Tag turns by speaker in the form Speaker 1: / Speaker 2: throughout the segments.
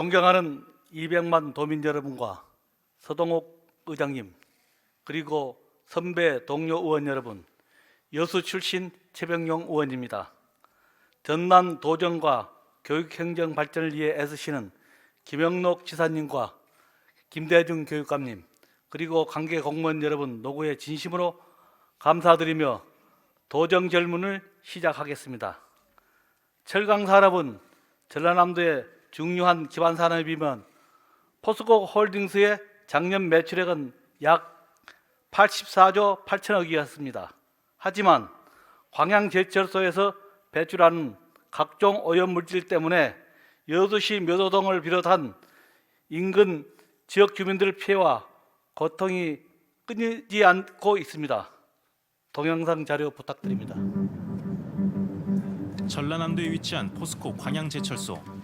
Speaker 1: 존경하는 200만 도민 여러분과 서동욱 의장님, 그리고 선배 동료 의원 여러분, 여수 출신 최병용 의원입니다. 전남 도정과 교육행정 발전을 위해 애쓰시는 김영록 지사님과 김대중 교육감님, 그리고 관계 공무원 여러분 노고에 진심으로 감사드리며 도정 결문을 시작하겠습니다. 철강 산업은 전라남도의 중요한 기반 산업이면 포스코 홀딩스의 작년 매출액은 약 84조 8천억이었습니다. 하지만 광양제철소에서 배출하는 각종 오염물질 때문에 여수시 묘도동을 비롯한 인근 지역 주민들 피해와 고통이 끊이지 않고 있습니다. 동영상 자료 부탁드립니다.
Speaker 2: 전라남도에 위치한 포스코 광양제철소.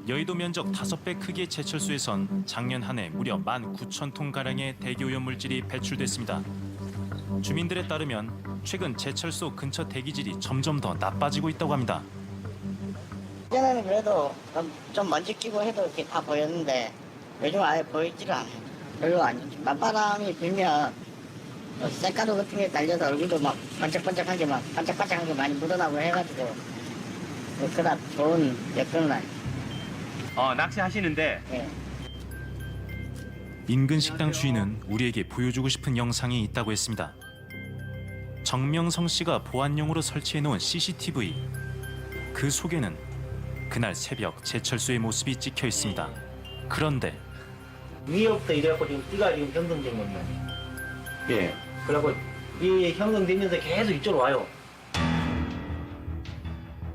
Speaker 2: 여의도 면적 5배 크기의 제철소에선 작년 한 해 무려 19,000톤가량의 대기오염물질이 배출됐습니다. 주민들에 따르면 최근 제철소 근처 대기질이 점점 더 나빠지고 있다고 합니다.
Speaker 3: 예전에는 그래도 좀 먼지 끼고 해도 이렇게 다 보였는데 요즘 아예 보이지를 않아요. 별로 안 좋지. 맞바람이 불면 쇳가루 같은 게 날려서 얼굴도 막 반짝반짝하게 많이 묻어나고 해가지고 그다음 좋은 여건은 아니에요.
Speaker 4: 낚시하시는데
Speaker 3: 예.
Speaker 2: 인근 식당 주인은 우리에게 보여주고 싶은 영상이 있다고 했습니다. 정명성 씨가 보안용으로 설치해놓은 CCTV. 그 속에는 그날 새벽 제철소의 모습이 찍혀 있습니다. 그런데
Speaker 5: 위에부터 이래갖고 지금 띠가 지금 형성된 겁니다.
Speaker 4: 예.
Speaker 5: 그래갖고 이 형성되면서 계속 이쪽으로 와요.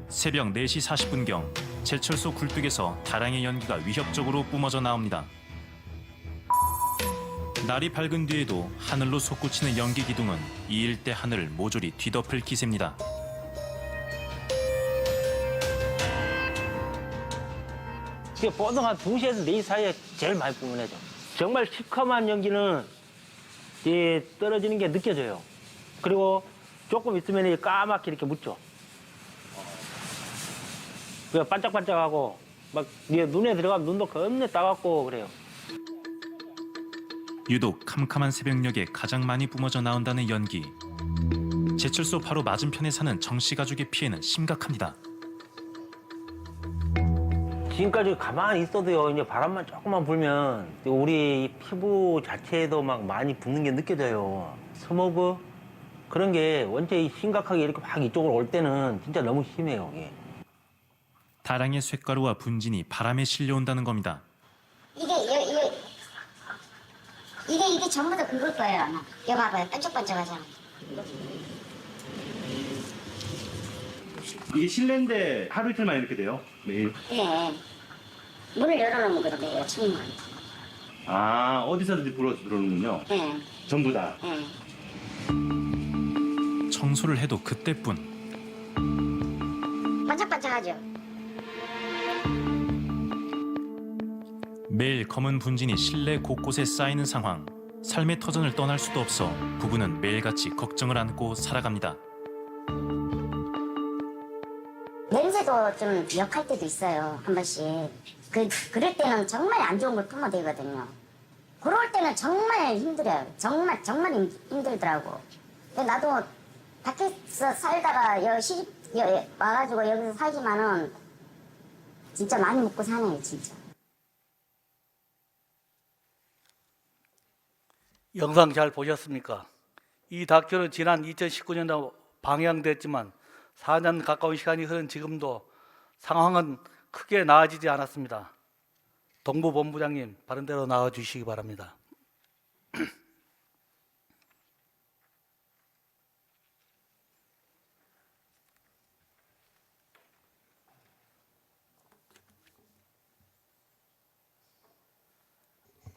Speaker 2: 새벽 4시 40분경 제철소 굴뚝에서 다량의 연기가 위협적으로 뿜어져 나옵니다. 날이 밝은 뒤에도 하늘로 솟구치는 연기 기둥은 이 일대 하늘을 모조리 뒤덮을 기세입니다.
Speaker 5: 이게 보통 한 2시에서 4시 사이에 제일 많이 뿜어내죠. 정말 시커먼 연기는 이제 떨어지는 게 느껴져요. 그리고 조금 있으면 이제 까맣게 이렇게 묻죠. 그냥 반짝반짝하고 막 눈에 들어가면 눈도 겁내 따갑고 그래요.
Speaker 2: 유독 캄캄한 새벽녘에 가장 많이 뿜어져 나온다는 연기. 제철소 바로 맞은편에 사는 정 씨 가족의 피해는 심각합니다.
Speaker 5: 지금까지 가만히 있어도요, 이제 바람만 조금만 불면 우리 피부 자체에도 막 많이 붓는 게 느껴져요. 스모그 그런 게 원체 심각하게 이렇게 막 이쪽으로 올 때는 진짜 너무 심해요. 이게.
Speaker 2: 다량의 쇳가루와 분진이 바람에 실려온다는 겁니다.
Speaker 6: 이게 전부 다 그걸 거예요, 아마. 이거 봐봐요, 반짝반짝하잖아.
Speaker 4: 이게 실내인데 하루 이틀만 이렇게 돼요? 매일?
Speaker 6: 네. 문을 열어놓으면 그러네요, 창문.
Speaker 4: 아, 어디서든지 불어 들어오는군요.
Speaker 6: 네,
Speaker 4: 전부 다.
Speaker 6: 네.
Speaker 2: 청소를 해도 그때뿐.
Speaker 6: 반짝반짝하죠?
Speaker 2: 매일 검은 분진이 실내 곳곳에 쌓이는 상황. 삶의 터전을 떠날 수도 없어 부부는 매일같이 걱정을 안고 살아갑니다.
Speaker 6: 냄새도 좀 역할 때도 있어요, 한 번씩. 그럴 때는 정말 안 좋은 걸 뿜어대거든요. 그럴 때는 정말 힘들어요. 정말 힘들더라고. 근데 나도 밖에서 살다가 와가지고 여기서 살지만은 진짜 많이 먹고 사네요, 진짜.
Speaker 1: 영상 잘 보셨습니까? 이 다큐는 지난 2019년도 방영됐지만 4년 가까운 시간이 흐른 지금도 상황은 크게 나아지지 않았습니다. 동부본부장님, 바른 대로 나와주시기 바랍니다.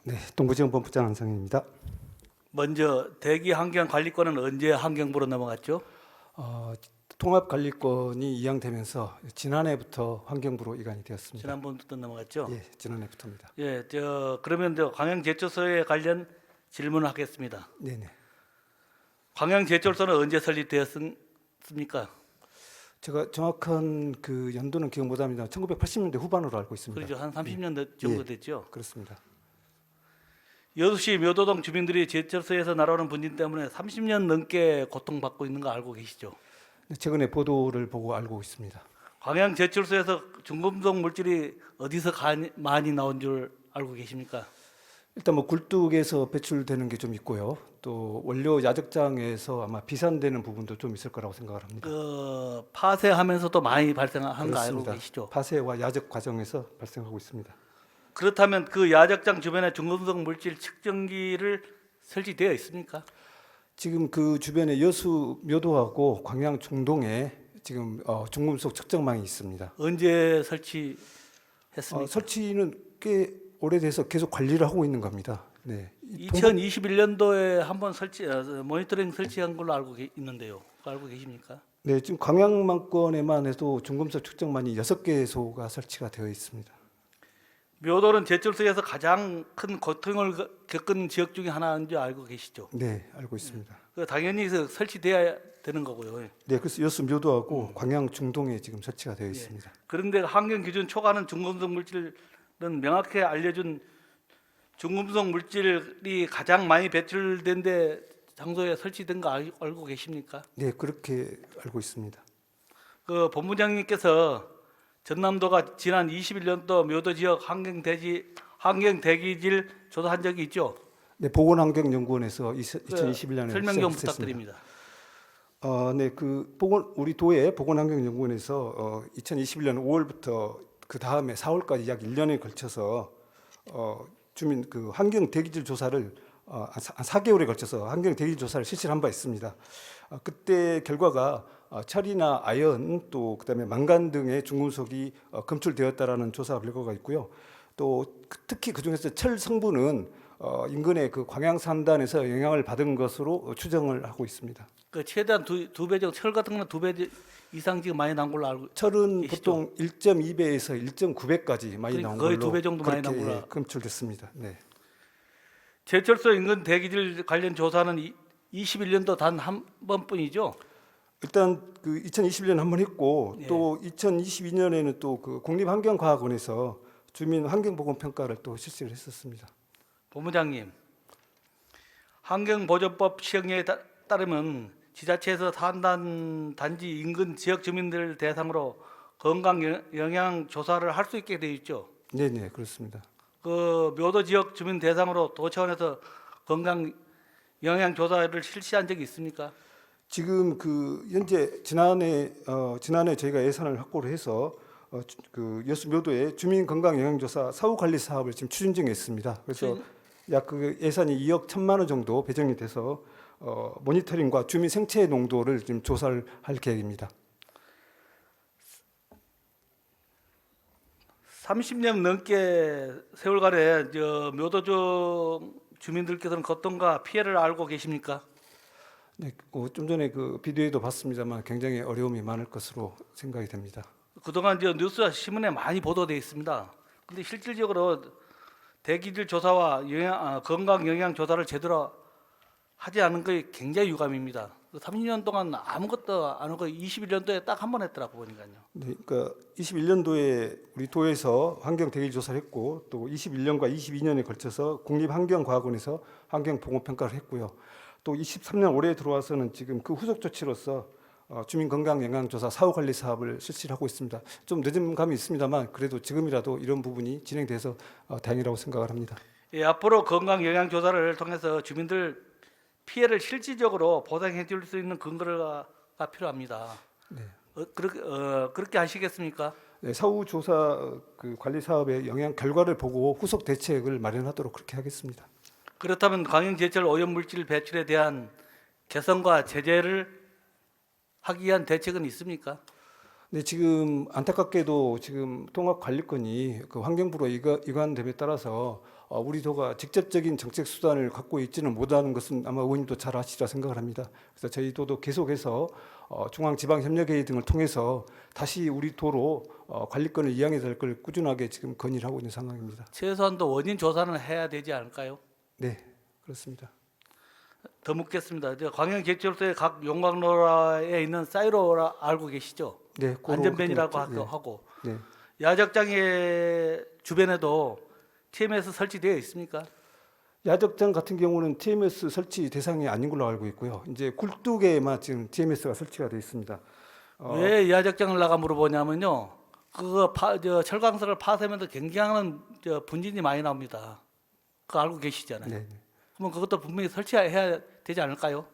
Speaker 7: 네, 동부지원본부장 안상현입니다.
Speaker 1: 먼저 대기환경관리권은 언제 환경부로 넘어갔죠?
Speaker 7: 통합관리권이 이양되면서 지난해부터 환경부로 이관이 되었습니다.
Speaker 1: 지난번부터 넘어갔죠?
Speaker 7: 예, 지난해부터입니다.
Speaker 1: 예, 그러면 광양제철소에 관련 질문을 하겠습니다.
Speaker 7: 네네.
Speaker 1: 광양제철소는 언제 설립되었습니까?
Speaker 7: 제가 정확한 그 연도는 기억 못합니다. 1980년대 후반으로 알고 있습니다.
Speaker 1: 그렇죠. 한 30년 정도
Speaker 7: 예.
Speaker 1: 됐죠.
Speaker 7: 그렇습니다.
Speaker 1: 여수시 묘도동 주민들이 제철소에서 날아오는 분진 때문에 30년 넘게 고통받고 있는 거 알고 계시죠?
Speaker 7: 네, 최근에 보도를 보고 알고 있습니다.
Speaker 1: 광양 제철소에서 중금속 물질이 어디서 많이 나온 줄 알고 계십니까?
Speaker 7: 일단 뭐 굴뚝에서 배출되는 게 좀 있고요. 또 원료 야적장에서 아마 비산되는 부분도 좀 있을 거라고 생각을 합니다.
Speaker 1: 그 파쇄하면서도 많이 발생한 거 알고
Speaker 7: 그렇습니다.
Speaker 1: 계시죠?
Speaker 7: 파쇄와 야적 과정에서 발생하고 있습니다.
Speaker 1: 그렇다면 그 야적장 주변에 중금속 물질 측정기를 설치되어 있습니까?
Speaker 7: 지금 그 주변에 여수 묘도하고 광양 중동에 지금 중금속 측정망이 있습니다.
Speaker 1: 언제 설치했습니까?
Speaker 7: 설치는 꽤 오래돼서 계속 관리를 하고 있는 겁니다. 네.
Speaker 1: 2021년도에 한번 모니터링 설치한 걸로 알고 있는데요. 그거 알고 계십니까?
Speaker 7: 네, 지금 광양만권에만 해도 중금속 측정망이 6개소가 설치가 되어 있습니다.
Speaker 1: 묘도는 제철소에서 가장 큰 고통을 겪은 지역 중에 하나인 줄 알고 계시죠?
Speaker 7: 네, 알고 있습니다.
Speaker 1: 그 당연히 설치돼야 되는 거고요.
Speaker 7: 네, 그래서 여수 묘도하고 광양 중동에 지금 설치가 되어 있습니다.
Speaker 1: 그런데 환경 기준 초과하는 중금속 물질은 명확히 알려준 중금속 물질이 가장 많이 배출된 데 장소에 설치된 거 알고 계십니까?
Speaker 7: 네, 그렇게 알고 있습니다.
Speaker 1: 그 본부장님께서 전남도가 지난 21년도 묘도 지역 환경 대기질 조사한 적이 있죠?
Speaker 7: 네, 보건환경연구원에서 2021년에
Speaker 1: 설명 좀 부탁드립니다.
Speaker 7: 네, 우리 도의 보건환경연구원에서 2021년 5월부터 그 다음에 4월까지 약 1년에 걸쳐서 주민 그 환경 대기질 조사를 4개월에 걸쳐서 환경 대기질 조사를 실시를 한 바 있습니다. 그때 결과가 철이나 아연 또 그다음에 망간 등의 중금속이 검출되었다라는 조사 결과가 있고요. 또 특히 그 중에서 철 성분은 인근의 그 광양산단에서 영향을 받은 것으로 추정을 하고 있습니다.
Speaker 1: 그 최대한 두 배 정도 철 같은 거는 2배 이상 지금 많이 난 걸로 알고
Speaker 7: 철은
Speaker 1: 계시죠?
Speaker 7: 보통 1.2배에서 1.9배까지 많이
Speaker 1: 그러니까
Speaker 7: 나온
Speaker 1: 거의
Speaker 7: 걸로
Speaker 1: 2배 정도 많이 나온
Speaker 7: 그렇게
Speaker 1: 걸로.
Speaker 7: 검출됐습니다. 네.
Speaker 1: 제철소 인근 대기질 관련 조사는 21년도 단 한 번뿐이죠.
Speaker 7: 일단 그 2021년 한 번 했고
Speaker 1: 예.
Speaker 7: 또 2022년에는 또 그 국립환경과학원에서 주민 환경보건 평가를 또 실시를 했었습니다.
Speaker 1: 본부장님, 환경보전법 시행령에 따르면 지자체에서 산단 단지 인근 지역 주민들 대상으로 건강 영향 조사를 할 수 있게 되어 있죠.
Speaker 7: 네, 네, 그렇습니다.
Speaker 1: 그 묘도 지역 주민 대상으로 도 차원에서 건강 영향 조사를 실시한 적이 있습니까?
Speaker 7: 지금 그 현재 지난해 저희가 예산을 확보를 해서 그 여수 묘도에 주민 건강 영향조사 사후 관리 사업을 지금 추진 중에 있습니다. 그래서 약 그 예산이 2억 1천만 원 정도 배정이 돼서 모니터링과 주민 생체 농도를 지금 조사를 할 계획입니다.
Speaker 1: 30년 넘게 세월간에 묘도적 주민들께서는 고통과 피해를 알고 계십니까?
Speaker 7: 네, 좀 전에 그 비디오에도 봤습니다만 굉장히 어려움이 많을 것으로 생각이 됩니다.
Speaker 1: 그동안 뉴스와 신문에 많이 보도되어 있습니다. 그런데 실질적으로 대기질 조사와 건강 영향 조사를 제대로 하지 않은 게 굉장히 유감입니다. 30년 동안 아무것도 안 하고 21년도에 딱 한 번 했더라고 보니까요.
Speaker 7: 네, 그러니까 21년도에 우리 도에서 환경 대기질 조사를 했고 또 21년과 22년에 걸쳐서 국립환경과학원에서 환경 보건 평가를 했고요. 또 23년 올해 들어와서는 지금 그 후속 조치로서 주민 건강 영향 조사 사후 관리 사업을 실시를 하고 있습니다. 좀 늦은 감이 있습니다만 그래도 지금이라도 이런 부분이 진행돼서 다행이라고 생각을 합니다.
Speaker 1: 예, 앞으로 건강 영향 조사를 통해서 주민들 피해를 실질적으로 보상해 줄 수 있는 근거가 필요합니다.
Speaker 7: 네.
Speaker 1: 그렇게 하시겠습니까?
Speaker 7: 네, 사후 조사 그 관리 사업의 영향 결과를 보고 후속 대책을 마련하도록 그렇게 하겠습니다.
Speaker 1: 그렇다면 광양제철 오염물질 배출에 대한 개선과 제재를 하기 위한 대책은 있습니까?
Speaker 7: 네, 지금 안타깝게도 지금 통합관리권이 그 환경부로 이관됨에 따라서 우리 도가 직접적인 정책 수단을 갖고 있지는 못하는 것은 아마 의원님도 잘 아시리라 생각을 합니다. 그래서 저희 도도 계속해서 중앙지방협력회의 등을 통해서 다시 우리 도로 관리권을 이양해야 될 걸 꾸준하게 지금 건의를 하고 있는 상황입니다.
Speaker 1: 최소한도 원인 조사는 해야 되지 않을까요?
Speaker 7: 네, 그렇습니다.
Speaker 1: 더 묻겠습니다. 광양제철소의 각 용광로라에 있는 사이로 알고 계시죠?
Speaker 7: 네, 그런
Speaker 1: 안전변이라고
Speaker 7: 것도 있죠.
Speaker 1: 하고
Speaker 7: 네.
Speaker 1: 야적장의 주변에도 TMS 설치되어 있습니까?
Speaker 7: 야적장 같은 경우는 TMS 설치 대상이 아닌 걸로 알고 있고요. 이제 굴뚝에만 지금 TMS가 설치가 되어 있습니다.
Speaker 1: 왜 야적장을 나가 물어보냐면요. 철강석을 파쇄하면서 굉장한 분진이 많이 나옵니다. 그거 알고 계시잖아요.
Speaker 7: 네.
Speaker 1: 그러면 그것도 분명히 설치해야 되지 않을까요?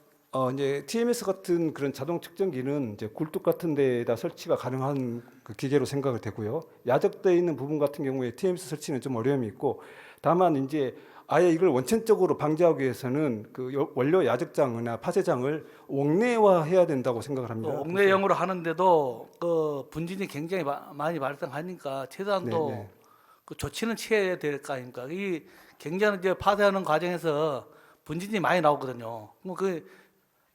Speaker 7: 이제 TMS 같은 그런 자동 측정기는 이제 굴뚝 같은 데에다 설치가 가능한 그 기계로 생각을 되고요. 야적되어 있는 부분 같은 경우에 TMS 설치는 좀 어려움이 있고, 다만 이제 아예 이걸 원천적으로 방지하기 위해서는 그 원료 야적장이나 파쇄장을 옥내화해야 된다고 생각을 합니다.
Speaker 1: 옥내형으로 하는데도 그 분진이 굉장히 많이 발생하니까 최소한 또
Speaker 7: 네, 네.
Speaker 1: 그 조치는 취해야 될 거 아닙니까? 이 굉장히 이제 파쇄하는 과정에서 분진이 많이 나오거든요. 그럼 그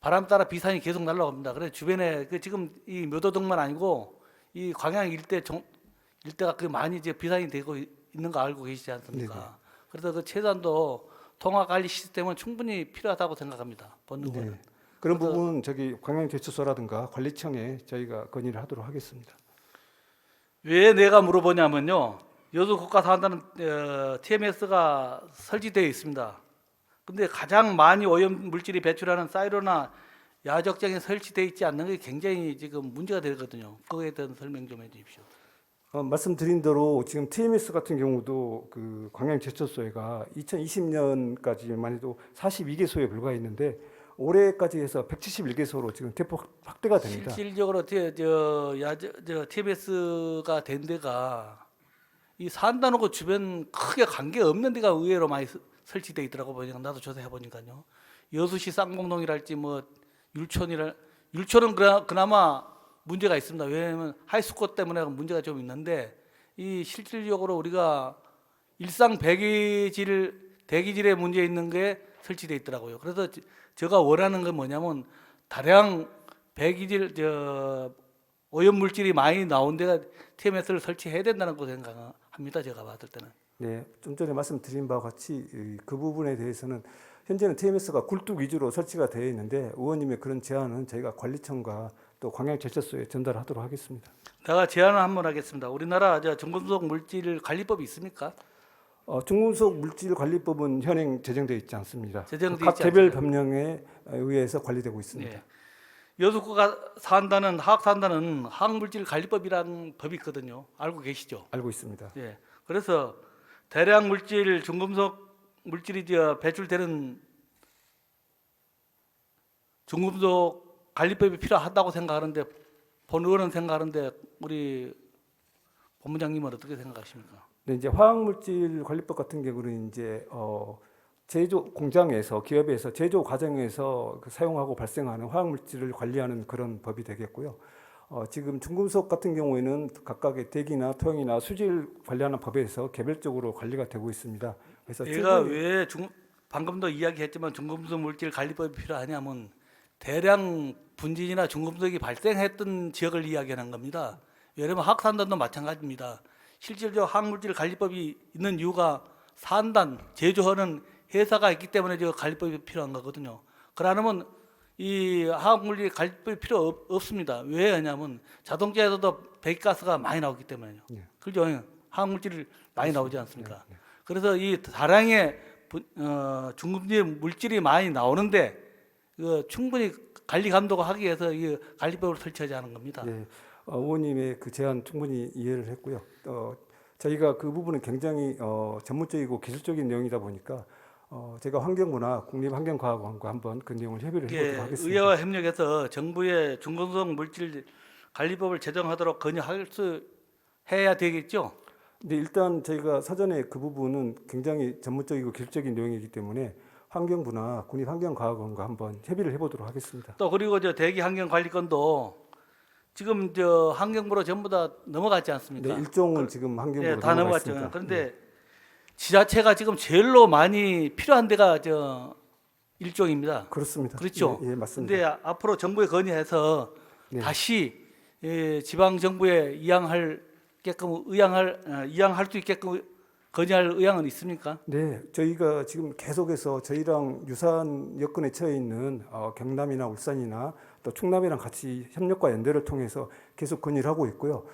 Speaker 1: 바람 따라 비산이 계속 날라옵니다. 그래서 주변에 그 지금 이 묘도동만 아니고 이 광양 일대가 그 많이 이제 비산이 되고 있는 거 알고 계시지 않습니까?
Speaker 7: 네네.
Speaker 1: 그래서 그 최소한도 통화 관리 시스템은 충분히 필요하다고 생각합니다. 본능은.
Speaker 7: 네. 그런 부분 저기 광양제철소라든가 관리청에 저희가 건의를 하도록 하겠습니다.
Speaker 1: 왜 내가 물어보냐면요. 여수 국가사안단은 TMS가 설치되어 있습니다. 근데 가장 많이 오염 물질이 배출하는 사이로나 야적장에 설치되어 있지 않는 게 굉장히 지금 문제가 되거든요. 그거에 대한 설명 좀 해주십시오.
Speaker 7: 말씀드린 대로 지금 TMS 같은 경우도 그 광양제철소가 2020년까지만 해도 42개소에 불과했는데 올해까지 해서 171개소로 지금 대폭 확대가 됩니다.
Speaker 1: 실질적으로 TMS가 된 데가 이 산단하고 주변 크게 관계 없는 데가 의외로 많이 설치돼 있더라고 보니까 나도 조사해 보니까요. 여수시 쌍봉동이랄지 뭐 율촌은 그나마 문제가 있습니다. 왜냐하면 하이스코 때문에 문제가 좀 있는데 이 실질적으로 우리가 일상 대기질에 문제 있는 게 설치돼 있더라고요. 그래서 제가 원하는 건 뭐냐면 다량 오염 물질이 많이 나온 데가 TMS를 설치해야 된다는 거 생각합니다. 제가 봤을 때는.
Speaker 7: 네, 좀 전에 말씀드린 바와 같이 그 부분에 대해서는 현재는 TMS가 굴뚝 위주로 설치가 되어 있는데 의원님의 그런 제안은 저희가 관리청과 또 광양제철소에 전달하도록 하겠습니다.
Speaker 1: 내가 제안을 한번 하겠습니다. 우리나라 중금속 물질 관리법이 있습니까?
Speaker 7: 중금속 물질 관리법은 현행 제정되어 있지 않습니다.
Speaker 1: 제정되어
Speaker 7: 각
Speaker 1: 있지
Speaker 7: 개별
Speaker 1: 않습니다.
Speaker 7: 법령에 의해서 관리되고 있습니다.
Speaker 1: 네. 여수구가 화학산단은 화학물질 관리법이라는 법이 있거든요. 알고 계시죠?
Speaker 7: 알고 있습니다.
Speaker 1: 예. 그래서 대량 물질, 중금속 물질이 배출되는 중금속 관리법이 필요하다고 생각하는데 본 의원은 생각하는데 우리 본부장님은 어떻게 생각하십니까?
Speaker 7: 네, 이제 화학물질 관리법 같은 경우는 이제 제조 공장에서 기업에서 제조 과정에서 사용하고 발생하는 화학물질을 관리하는 그런 법이 되겠고요. 지금 중금속 같은 경우에는 각각의 대기나 토양이나 수질 관리하는 법에서 개별적으로 관리가 되고 있습니다. 그래서
Speaker 1: 제가 왜 방금도 이야기했지만 중금속 물질 관리법이 필요하냐면 대량 분진이나 중금속이 발생했던 지역을 이야기하는 겁니다. 예를 들면 화학산단도 마찬가지입니다. 실질적으로 화학물질 관리법이 있는 이유가 산단, 제조하는 회사가 있기 때문에 저 관리법이 필요한 거거든요. 그러면 이 화학물질 관리법이 필요 없습니다. 왜 하냐면 자동차에서도 배기가스가 많이 나오기 때문에요. 그죠? 화학물질이 많이 나오지 않습니까? 그래서 이 다량의 중금속 물질이 많이 나오는데 충분히 관리 감독하기 위해서 이 관리법을 설치하지 않은 겁니다.
Speaker 7: 네, 의원님의 그 제안 충분히 이해를 했고요. 저희가 그 부분은 굉장히 전문적이고 기술적인 내용이다 보니까 제가 환경부나 국립환경과학원과 한번 그 내용을 협의를 해보도록 하겠습니다.
Speaker 1: 의회와 협력해서 정부의 중금속 물질 관리법을 제정하도록 해야 되겠죠.
Speaker 7: 근데 일단 저희가 사전에 그 부분은 굉장히 전문적이고 기술적인 내용이기 때문에 환경부나 국립환경과학원과 한번 협의를 해보도록 하겠습니다.
Speaker 1: 또 그리고 대기 환경 관리권도 지금 환경부로 전부 다 넘어갔지 않습니까?
Speaker 7: 네, 일종은 지금 환경부로
Speaker 1: 다
Speaker 7: 넘어갔습니다.
Speaker 1: 넘어갔죠. 그런데 지자체가 지금 제일로 많이 필요한 데가 일종입니다.
Speaker 7: 그렇습니다.
Speaker 1: 그렇죠.
Speaker 7: 예, 맞습니다.
Speaker 1: 근데 앞으로 정부에 건의해서
Speaker 7: 네.
Speaker 1: 다시 지방 정부에 이양할 수 있게끔 건의할 의향은 있습니까?
Speaker 7: 네, 저희가 지금 계속해서 저희랑 유사한 여건에 처해 있는 경남이나 울산이나 또 충남이랑 같이 협력과 연대를 통해서 계속 건의를 하고 있고요.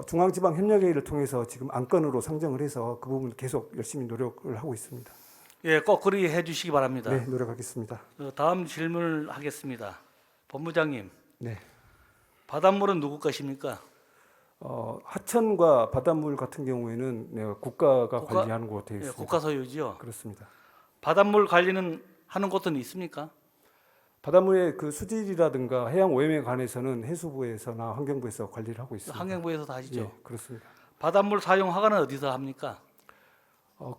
Speaker 7: 중앙지방협력회의를 통해서 지금 안건으로 상정을 해서 그 부분 계속 열심히 노력을 하고 있습니다.
Speaker 1: 예, 꼭 그리해 주시기 바랍니다.
Speaker 7: 네, 노력하겠습니다.
Speaker 1: 다음 질문을 하겠습니다. 본부장님,
Speaker 7: 네.
Speaker 1: 바닷물은 누구 것입니까?
Speaker 7: 하천과 바닷물 같은 경우에는 네, 국가가
Speaker 1: 국가-
Speaker 7: 관리하는 곳에 되어
Speaker 1: 예,
Speaker 7: 있습니다.
Speaker 1: 국가 소유지요.
Speaker 7: 그렇습니다.
Speaker 1: 바닷물 관리는 하는 곳은 있습니까?
Speaker 7: 바닷물의 그 수질이라든가 해양 오염에 관해서는 해수부에서나 환경부에서 관리를 하고 있습니다.
Speaker 1: 환경부에서 다 하시죠.
Speaker 7: 예, 그렇습니다.
Speaker 1: 바닷물 사용 허가는 어디서 합니까?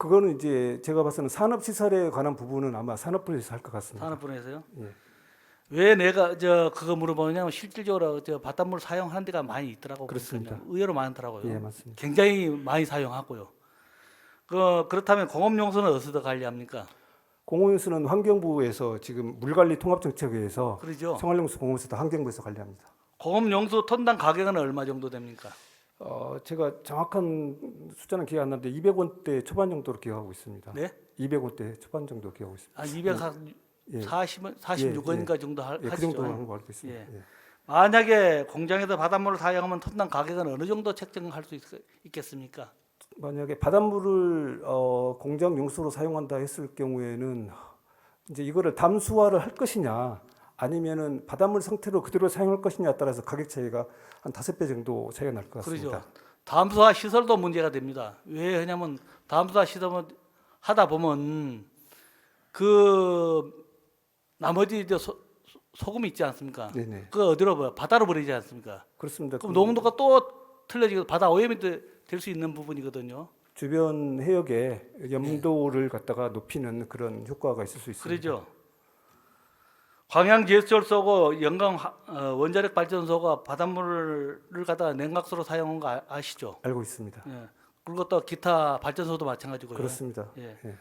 Speaker 7: 그거는 이제 제가 봐서는 산업시설에 관한 부분은 아마 산업부에서 할 것 같습니다.
Speaker 1: 산업분에서요.
Speaker 7: 예.
Speaker 1: 왜 내가 그거 물어보냐면 실질적으로 바닷물 사용하는 데가 많이 있더라고.
Speaker 7: 그렇습니다.
Speaker 1: 의외로 많더라고요.
Speaker 7: 예, 맞습니다.
Speaker 1: 굉장히 많이 사용하고요. 그렇다면 공업용수는 어디서 관리합니까?
Speaker 7: 공원수는 환경부에서 지금 물관리 통합정책회에서
Speaker 1: 그러죠.
Speaker 7: 생활용수 공원수도 환경부에서 관리합니다.
Speaker 1: 공업용수 톤당 가격은 얼마 정도 됩니까?
Speaker 7: 제가 정확한 숫자는 기억 안 나는데 200원대 초반 정도로 기억하고 있습니다.
Speaker 1: 네?
Speaker 7: 200원대 초반 정도 기억하고 있습니다.
Speaker 1: 한
Speaker 7: 예.
Speaker 1: 46원인가 정도
Speaker 7: 예, 그
Speaker 1: 하시죠.
Speaker 7: 정도 하는 거 알고 있습니다.
Speaker 1: 예.
Speaker 7: 예.
Speaker 1: 만약에 공장에서 바닷물을 사용하면 톤당 가격은 어느 정도 책정할 수 있겠습니까?
Speaker 7: 만약에 바닷물을 공장 용수로 사용한다 했을 경우에는 이제 이거를 담수화를 할 것이냐 아니면은 바닷물 상태로 그대로 사용할 것이냐에 따라서 가격 차이가 한 5배 정도 차이가 날 것 같습니다.
Speaker 1: 그렇죠. 담수화 시설도 문제가 됩니다. 왜 하냐면 담수화 시설을 하다 보면 그 나머지 소금 있지 않습니까?
Speaker 7: 네네.
Speaker 1: 그 어디로 바다로 버리지 않습니까?
Speaker 7: 그렇습니다.
Speaker 1: 그럼 농도가 또 틀려지고 바다 오염이 될 수 있는 부분이거든요.
Speaker 7: 주변 해역에 염도를 갖다가 높이는 그런 효과가 있을 수 있습니다.
Speaker 1: 그러죠. 광양제철소고 영광 원자력 발전소가 바닷물을 갖다가 냉각수로 사용한 거 아시죠?
Speaker 7: 알고 있습니다.
Speaker 1: 예. 그리고 또 기타 발전소도 마찬가지고요.
Speaker 7: 그렇습니다.
Speaker 1: 예.
Speaker 7: 예.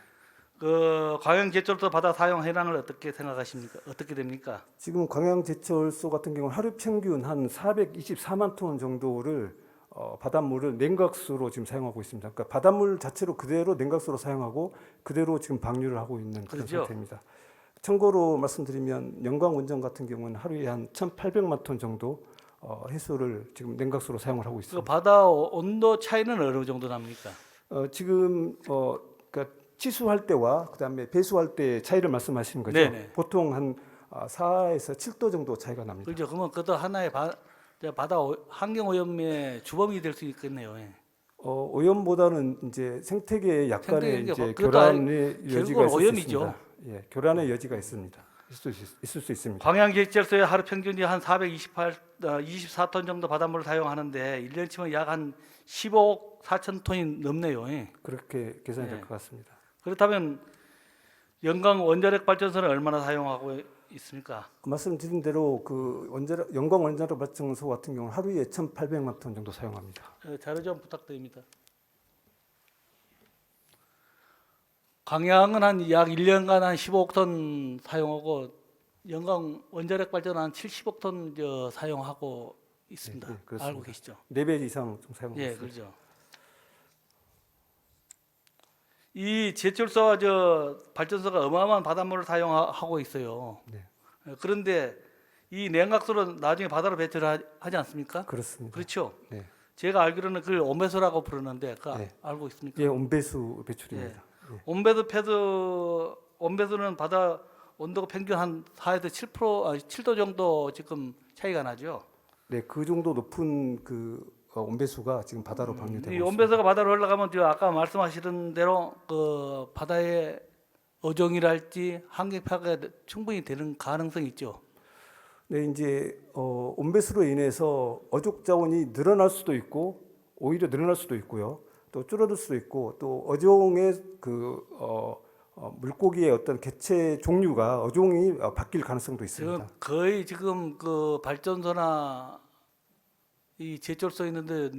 Speaker 1: 그 광양제철소 바다 사용 현황을 어떻게 생각하십니까? 어떻게 됩니까?
Speaker 7: 지금 광양제철소 같은 경우는 하루 평균 한 424만 톤 정도를 바닷물을 냉각수로 지금 사용하고 있습니다. 그러니까 바닷물 자체로 그대로 냉각수로 사용하고 그대로 지금 방류를 하고 있는 그런
Speaker 1: 그렇죠.
Speaker 7: 상태입니다. 참고로 말씀드리면 영광 원전 같은 경우는 하루에 한 1,800만 톤 정도 해수를 지금 냉각수로 사용을 하고
Speaker 1: 그
Speaker 7: 있습니다.
Speaker 1: 바다 온도 차이는 어느 정도 납니까?
Speaker 7: 지금 그러니까 치수할 때와 그다음에 배수할 때 차이를 말씀하시는 거죠.
Speaker 1: 네네.
Speaker 7: 보통 한 4에서 7도 정도 차이가 납니다.
Speaker 1: 그렇죠. 그러면 그것도 하나의 바다 환경 오염의 주범이 될 수 있겠네요. 예.
Speaker 7: 오염보다는 이제 생태계에 약간의
Speaker 1: 생태계
Speaker 7: 이제
Speaker 1: 그것도
Speaker 7: 교란의 여지가
Speaker 1: 결국은
Speaker 7: 있을 수
Speaker 1: 오염이죠.
Speaker 7: 있습니다. 예, 교란의 여지가 있습니다. 있을 수 있습니다.
Speaker 1: 광양제철소에 하루 평균이 한 24톤 정도 바닷물을 사용하는데 1년 치면 약 한 15억 4천 톤이 넘네요. 예.
Speaker 7: 그렇게 계산이 될
Speaker 1: 예.
Speaker 7: 것 같습니다.
Speaker 1: 그렇다면 영광 원자력 발전소는 얼마나 사용하고 있습니까?
Speaker 7: 말씀드린 대로 그 영광 원자력 발전소 같은 경우는 하루에 1,800만 톤 정도 사용합니다.
Speaker 1: 자료 좀 부탁드립니다. 광양은 한 약 1년간 한 15억 톤 사용하고 영광 원자력 발전은 한 70억 톤 사용하고 있습니다.
Speaker 7: 네, 그렇습니다.
Speaker 1: 알고 계시죠?
Speaker 7: 4배 이상 좀 사용하고
Speaker 1: 예,
Speaker 7: 있습니다.
Speaker 1: 그렇죠. 이 제철소와 발전소가 어마어마한 바닷물을 사용하고 있어요.
Speaker 7: 네.
Speaker 1: 그런데 이 냉각수로 나중에 바다로 배출을 하지 않습니까?
Speaker 7: 그렇습니다.
Speaker 1: 그렇죠.
Speaker 7: 네.
Speaker 1: 제가 알기로는 그걸 온배수라고 부르는데 그거
Speaker 7: 네.
Speaker 1: 알고 있습니까?
Speaker 7: 예, 온배수 배출입니다. 예.
Speaker 1: 온배수는 바다 온도가 평균 한 4에서 7도 정도 지금 차이가 나죠.
Speaker 7: 네, 그 정도 높은 그 온배수가 지금 바다로 방류되고
Speaker 1: 이
Speaker 7: 있습니다.
Speaker 1: 온배수가 바다로 흘러가면 아까 말씀하시던 대로 그 바다의 어종이랄지 환경 파괴가 충분히 되는 가능성이 있죠.
Speaker 7: 네, 이제 온배수로 인해서 어족 자원이 늘어날 수도 있고 오히려 늘어날 수도 있고요. 또 줄어들 수도 있고 또 어종의 그 물고기의 어떤 개체 종류가 어종이 바뀔 가능성도 있습니다.
Speaker 1: 지금 거의 그 발전소나 이 제철소 있는데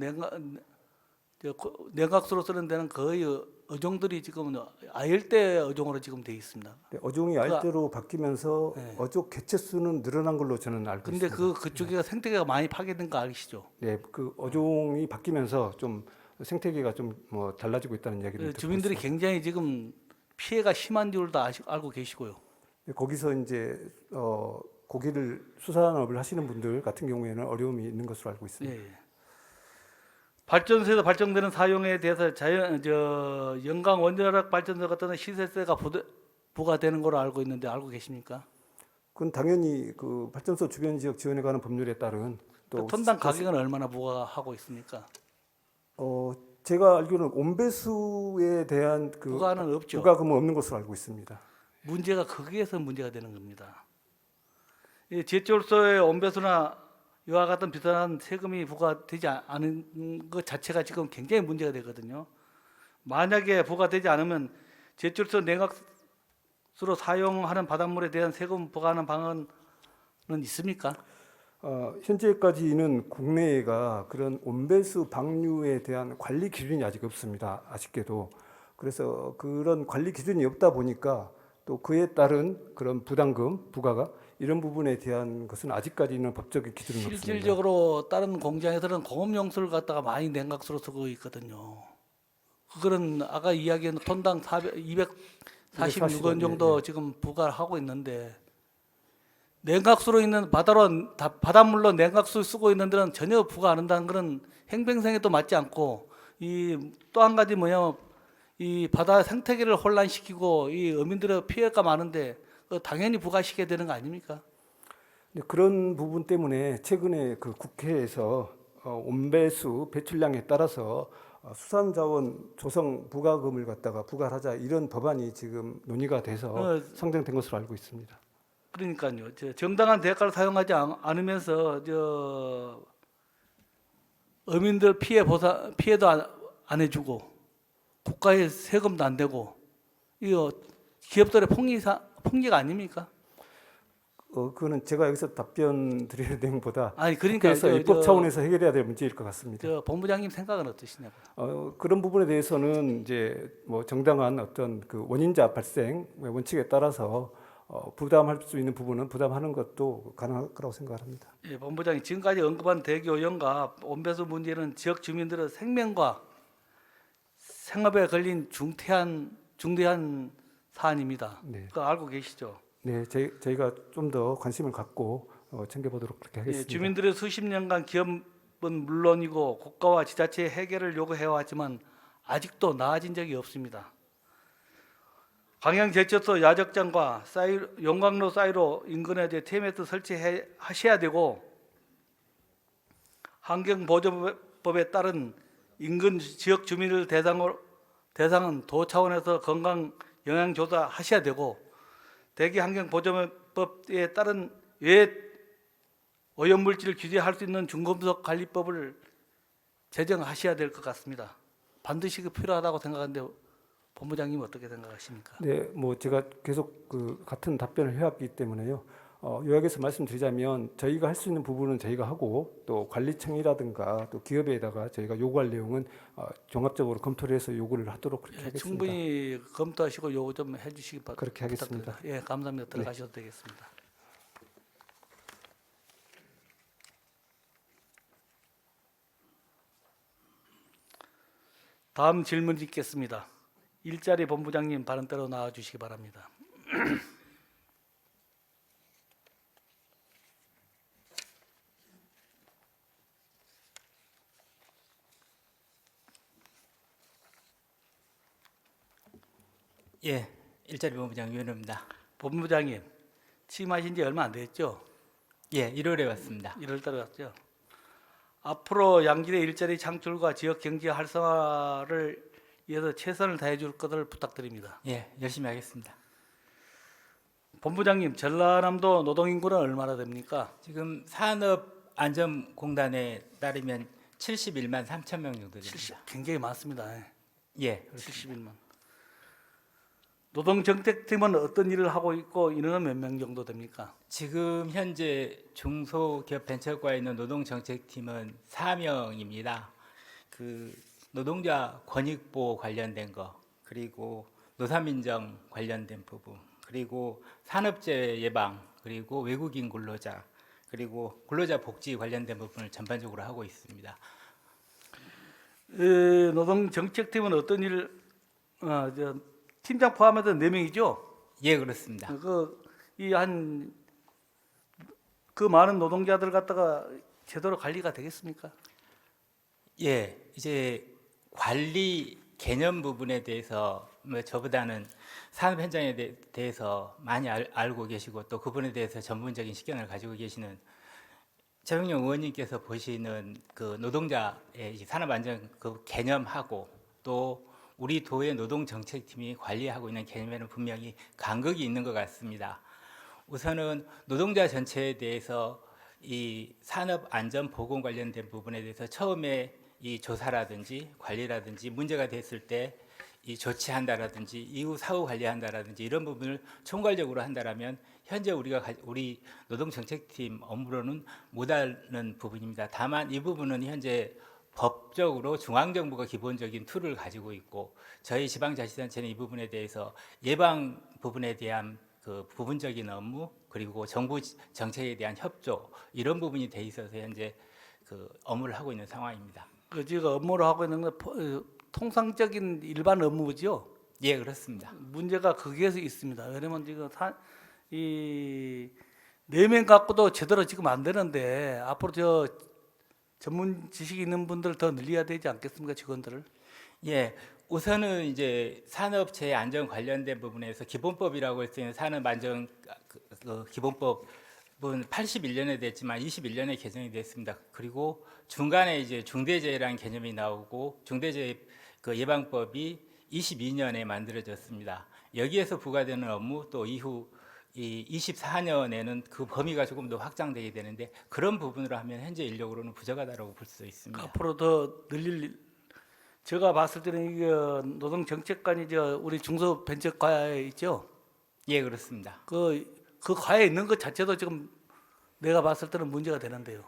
Speaker 1: 냉각수로 쓰는 데는 거의 어종들이 지금 아열대 어종으로 지금 돼 있습니다.
Speaker 7: 네, 어종이 알대로 바뀌면서
Speaker 1: 네.
Speaker 7: 어족 개체 수는 늘어난 걸로 저는 알고
Speaker 1: 근데
Speaker 7: 있습니다.
Speaker 1: 그쪽에 생태계가 많이 파괴된 거 아시죠?
Speaker 7: 네, 그 어종이 바뀌면서 좀 생태계가 좀 달라지고 있다는 이야기를 듣고
Speaker 1: 주민들이
Speaker 7: 있습니다.
Speaker 1: 굉장히 지금 피해가 심한 줄도 알고 계시고요.
Speaker 7: 네, 거기서 이제 고기를 수산업을 하시는 분들 같은 경우에는 어려움이 있는 것으로 알고 있습니다.
Speaker 1: 예. 발전소에서 발전되는 사용에 대해서 영광 원자력 발전소 같은 시세세가 부과되는 걸로 알고 있는데 알고 계십니까?
Speaker 7: 그건 당연히 그 발전소 주변 지역 지원에 관한 법률에 따른 또
Speaker 1: 톤당 가격은 얼마나 부과하고 있습니까?
Speaker 7: 제가 알기로는 온배수에 대한 그
Speaker 1: 부과는 없죠.
Speaker 7: 부과금은 없는 것으로 알고 있습니다.
Speaker 1: 문제가 거기에서 문제가 되는 겁니다. 이 제철소의 온배수나 이와 같은 비슷한 세금이 부과되지 않은 것 자체가 지금 굉장히 문제가 되거든요. 만약에 부과되지 않으면 제철소 냉각수로 사용하는 바닷물에 대한 세금 부과하는 방안은 있습니까?
Speaker 7: 현재까지는 국내가 그런 온배수 방류에 대한 관리 기준이 아직 없습니다. 아쉽게도. 그래서 그런 관리 기준이 없다 보니까 또 그에 따른 그런 부담금, 부과가 이런 부분에 대한 것은 아직까지는 법적인 기준은 없습니다.
Speaker 1: 실질적으로 다른 공장에서는 공업용수를 갖다가 많이 냉각수로 쓰고 있거든요. 그거는 아까 이야기한 톤당 246원 정도 지금 부과를 하고 있는데 냉각수로 있는 바닷물로 냉각수 쓰고 있는 데는 전혀 부과 안 한다는 그런 행방성에도 맞지 않고 이 또 한 가지 뭐냐면 이 바다 생태계를 혼란시키고 이 어민들의 피해가 많은데 당연히 부과시켜야 되는 거 아닙니까?
Speaker 7: 네, 그런 부분 때문에 최근에 그 국회에서 온배수 배출량에 따라서 수산자원 조성 부과금을 갖다가 부과하자 이런 법안이 지금 논의가 돼서 상정된 것으로 알고 있습니다.
Speaker 1: 그러니까요. 정당한 대가를 사용하지 않으면서 어민들 피해도 안 해주고 국가의 세금도 안 되고 이거 기업들의 폭리가 아닙니까?
Speaker 7: 그거는 제가 여기서 답변 드리는 내용보다
Speaker 1: 아니 그러니까
Speaker 7: 국회에서 입법 차원에서 해결해야 될 문제일 것 같습니다.
Speaker 1: 본부장님 생각은 어떠시냐고?
Speaker 7: 그런 부분에 대해서는 이제 뭐 정당한 어떤 그 원인자 발생 원칙에 따라서 부담할 수 있는 부분은 부담하는 것도 가능할 거라고 생각합니다.
Speaker 1: 예, 본부장님 지금까지 언급한 대기오염과 온배수 문제는 지역 주민들의 생명과 생업에 걸린 중대한 사안입니다.
Speaker 7: 네.
Speaker 1: 그거 알고 계시죠?
Speaker 7: 네, 저희가 좀 더 관심을 갖고 챙겨보도록 그렇게
Speaker 1: 예,
Speaker 7: 하겠습니다.
Speaker 1: 주민들의 수십 년간 기업은 물론이고 국가와 지자체의 해결을 요구해왔지만 아직도 나아진 적이 없습니다. 광양제철소 야적장과 용광로 사이로 인근에 TMS 설치하셔야 되고 환경보존법에 따른 인근 지역 주민을 대상은 도 차원에서 건강 영향 조사 하셔야 되고 대기환경보존법에 따른 외 오염물질을 규제할 수 있는 중금속 관리법을 제정하셔야 될 것 같습니다. 반드시 필요하다고 생각하는데 본부장님 어떻게 생각하십니까?
Speaker 7: 네, 뭐 제가 계속 그 같은 답변을 해왔기 때문에요. 요약해서 말씀드리자면 저희가 할 수 있는 부분은 저희가 하고 또 관리청이라든가 또 기업에다가 저희가 요구할 내용은 종합적으로 검토를 해서 요구를 하도록 그렇게 하겠습니다.
Speaker 1: 충분히 검토하시고 요구 좀 해주시기 바랍니다.
Speaker 7: 그렇게 하겠습니다.
Speaker 1: 예, 감사합니다. 들어가셔도 되겠습니다. 다음 질문 있겠습니다. 일자리 본부장님 발언대로 나와주시기 바랍니다.
Speaker 8: 예, 일자리 본부장 유현우입니다.
Speaker 1: 본부장님 취임하신 지 얼마 안 됐죠?
Speaker 8: 예, 1월에 왔습니다.
Speaker 1: 1월 달에 왔죠. 앞으로 양질의 일자리 창출과 지역 경제 활성화를 위해서 최선을 다해 줄 것을 부탁드립니다.
Speaker 8: 예, 열심히 하겠습니다.
Speaker 1: 본부장님, 전라남도 노동인구는 얼마나 됩니까?
Speaker 8: 지금 산업안전공단에 따르면 71만 3천 명 정도 됩니다.
Speaker 1: 굉장히 많습니다.
Speaker 8: 예, 그렇습니다.
Speaker 1: 71만. 노동정책팀은 어떤 일을 하고 있고 인원은 몇 명 정도 됩니까?
Speaker 8: 지금 현재 중소기업 벤처과에 있는 노동정책팀은 4명입니다. 그 노동자 권익보호 관련된 거, 그리고 노사민정 관련된 부분, 그리고 산업재해 예방, 그리고 외국인 근로자, 그리고 근로자 복지 관련된 부분을 전반적으로 하고 있습니다.
Speaker 1: 노동정책팀은 어떤 일을 팀장 포함해서 4명이죠?
Speaker 8: 예, 그렇습니다.
Speaker 1: 이 한 그 많은 노동자들 갖다가 제대로 관리가 되겠습니까?
Speaker 8: 예, 이제 관리 개념 부분에 대해서 뭐 저보다는 산업 현장에 대해서 많이 알고 계시고 또 그분에 대해서 전문적인 식견을 가지고 계시는 최병영 의원님께서 보시는 그 노동자의 이 산업안전 그 개념하고 또 우리 도의 노동정책팀이 관리하고 있는 개념에는 분명히 간극이 있는 것 같습니다. 우선은 노동자 전체에 대해서 이 산업안전보건 관련된 부분에 대해서 처음에 이 조사라든지 관리라든지 문제가 됐을 때 이 조치한다라든지 이후 사후 관리한다라든지 이런 부분을 총괄적으로 한다라면 현재 우리 노동정책팀 업무로는 못하는 부분입니다. 다만 이 부분은 현재 법적으로 중앙정부가 기본적인 툴을 가지고 있고 저희 지방자치단체는 이 부분에 대해서 예방 부분에 대한 그 부분적인 업무 그리고 정부 정책에 대한 협조 이런 부분이 돼 있어서 현재 그 업무를 하고 있는 상황입니다.
Speaker 1: 그 지금 업무를 하고 있는 건 통상적인 일반 업무죠.
Speaker 8: 예, 그렇습니다.
Speaker 1: 문제가 거기에서 있습니다. 왜냐면 지금 이 내면 갖고도 제대로 지금 안 되는데 앞으로 저 전문 지식이 있는 분들 더 늘려야 되지 않겠습니까, 직원들을?
Speaker 8: 예, 우선은 이제 산업재해 안전 관련된 부분에서 기본법이라고 할 수 있는 산업안전 그 기본법은 81년에 됐지만 21년에 개정이 됐습니다. 그리고 중간에 이제 중대재해라는 개념이 나오고 중대재해 그 예방법이 22년에 만들어졌습니다. 여기에서 부과되는 업무 또 이후 이 24년에는 그 범위가 조금 더 확장되게 되는데 그런 부분으로 하면 현재 인력으로는 부족하다고 볼 수 있습니다.
Speaker 1: 앞으로 더 늘릴 제가 봤을 때는 이게 노동정책관이 우리 중소벤처과에 있죠.
Speaker 8: 예, 그렇습니다.
Speaker 1: 그 과에 있는 것 자체도 지금 내가 봤을 때는 문제가 되는데요.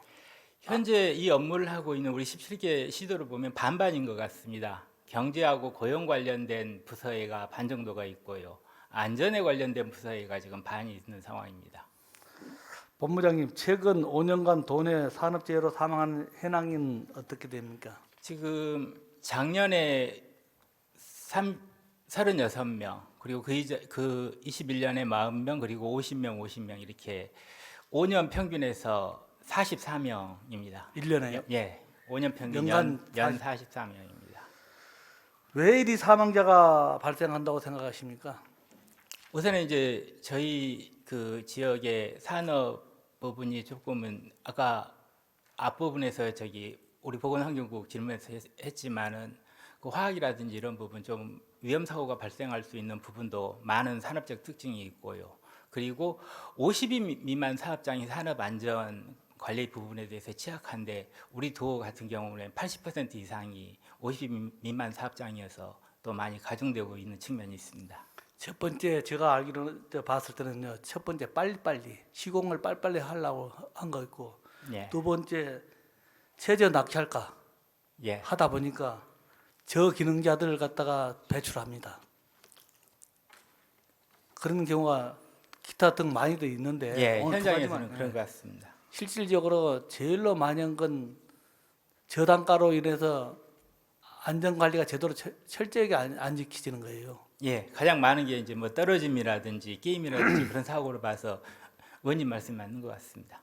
Speaker 8: 현재 이 업무를 하고 있는 우리 17개 시도를 보면 반반인 것 같습니다. 경제하고 고용 관련된 부서회가 반 정도가 있고요. 안전에 관련된 부서회가 지금 반이 있는 상황입니다.
Speaker 1: 본부장님, 최근 5년간 도내 산업재해로 사망한 해낭인 어떻게 됩니까?
Speaker 8: 지금 작년에 36명 그리고 그 21년에 40명 그리고 50명 이렇게 5년 평균에서 44명입니다.
Speaker 1: 1년에요?
Speaker 8: 예, 5년 평균
Speaker 1: 연간
Speaker 8: 연 44명입니다.
Speaker 1: 왜 이리 사망자가 발생한다고 생각하십니까?
Speaker 8: 우선은 이제 저희 그 지역의 산업 부분이 조금은 아까 앞부분에서 우리 보건환경국 질문에서 했지만은 그 화학이라든지 이런 부분 좀 위험 사고가 발생할 수 있는 부분도 많은 산업적 특징이 있고요. 그리고 50인 미만 사업장이 산업 안전 관리 부분에 대해서 취약한데 우리 도 같은 경우는 80% 이상이 50인 미만 사업장이어서 또 많이 가중되고 있는 측면이 있습니다.
Speaker 1: 첫 번째 제가 알기로는 봤을 때는요. 첫 번째 빨리빨리 시공을 빨리빨리 하려고 한 거 있고
Speaker 8: 예.
Speaker 1: 두 번째 최저 낙찰가
Speaker 8: 예.
Speaker 1: 하다 보니까 저기능자들을 갖다가 배출합니다. 그런 경우가 기타 등 많이도 있는데
Speaker 8: 예,
Speaker 1: 오늘
Speaker 8: 현장에서는
Speaker 1: 두 가지만,
Speaker 8: 그런 것 같습니다.
Speaker 1: 실질적으로 제일로 많이 한 건 저단가로 인해서 안전관리가 제대로 철저하게 안 지켜지는 거예요.
Speaker 8: 예, 가장 많은 게 이제 뭐 떨어짐이라든지 게임이라든지 그런 사고를 봐서 의원님 말씀 맞는 것 같습니다.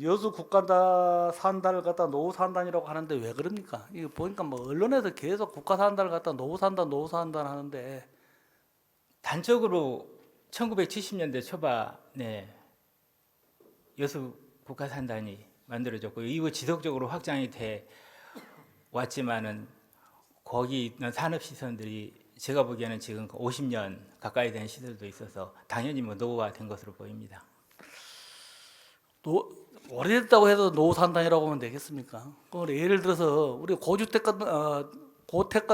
Speaker 1: 여수 국가 산단을 갖다 노후 산단이라고 하는데 왜 그럽니까? 이거 보니까 뭐 언론에서 계속 국가 산단을 갖다 노후 산단 하는데
Speaker 8: 단적으로 1970년대 초반에 여수 국가 산단이 만들어졌고 이후 지속적으로 확장이 돼 왔지만은 거기 있는 산업 시설들이 제가 보기에는 지금 50년 가까이 된 시설도 있어서 당연히 뭐 노후화된 것으로 보입니다.
Speaker 1: 오래됐다고 해도 노후 산단이라고 하면 되겠습니까? 예를 들어서 우리 고택관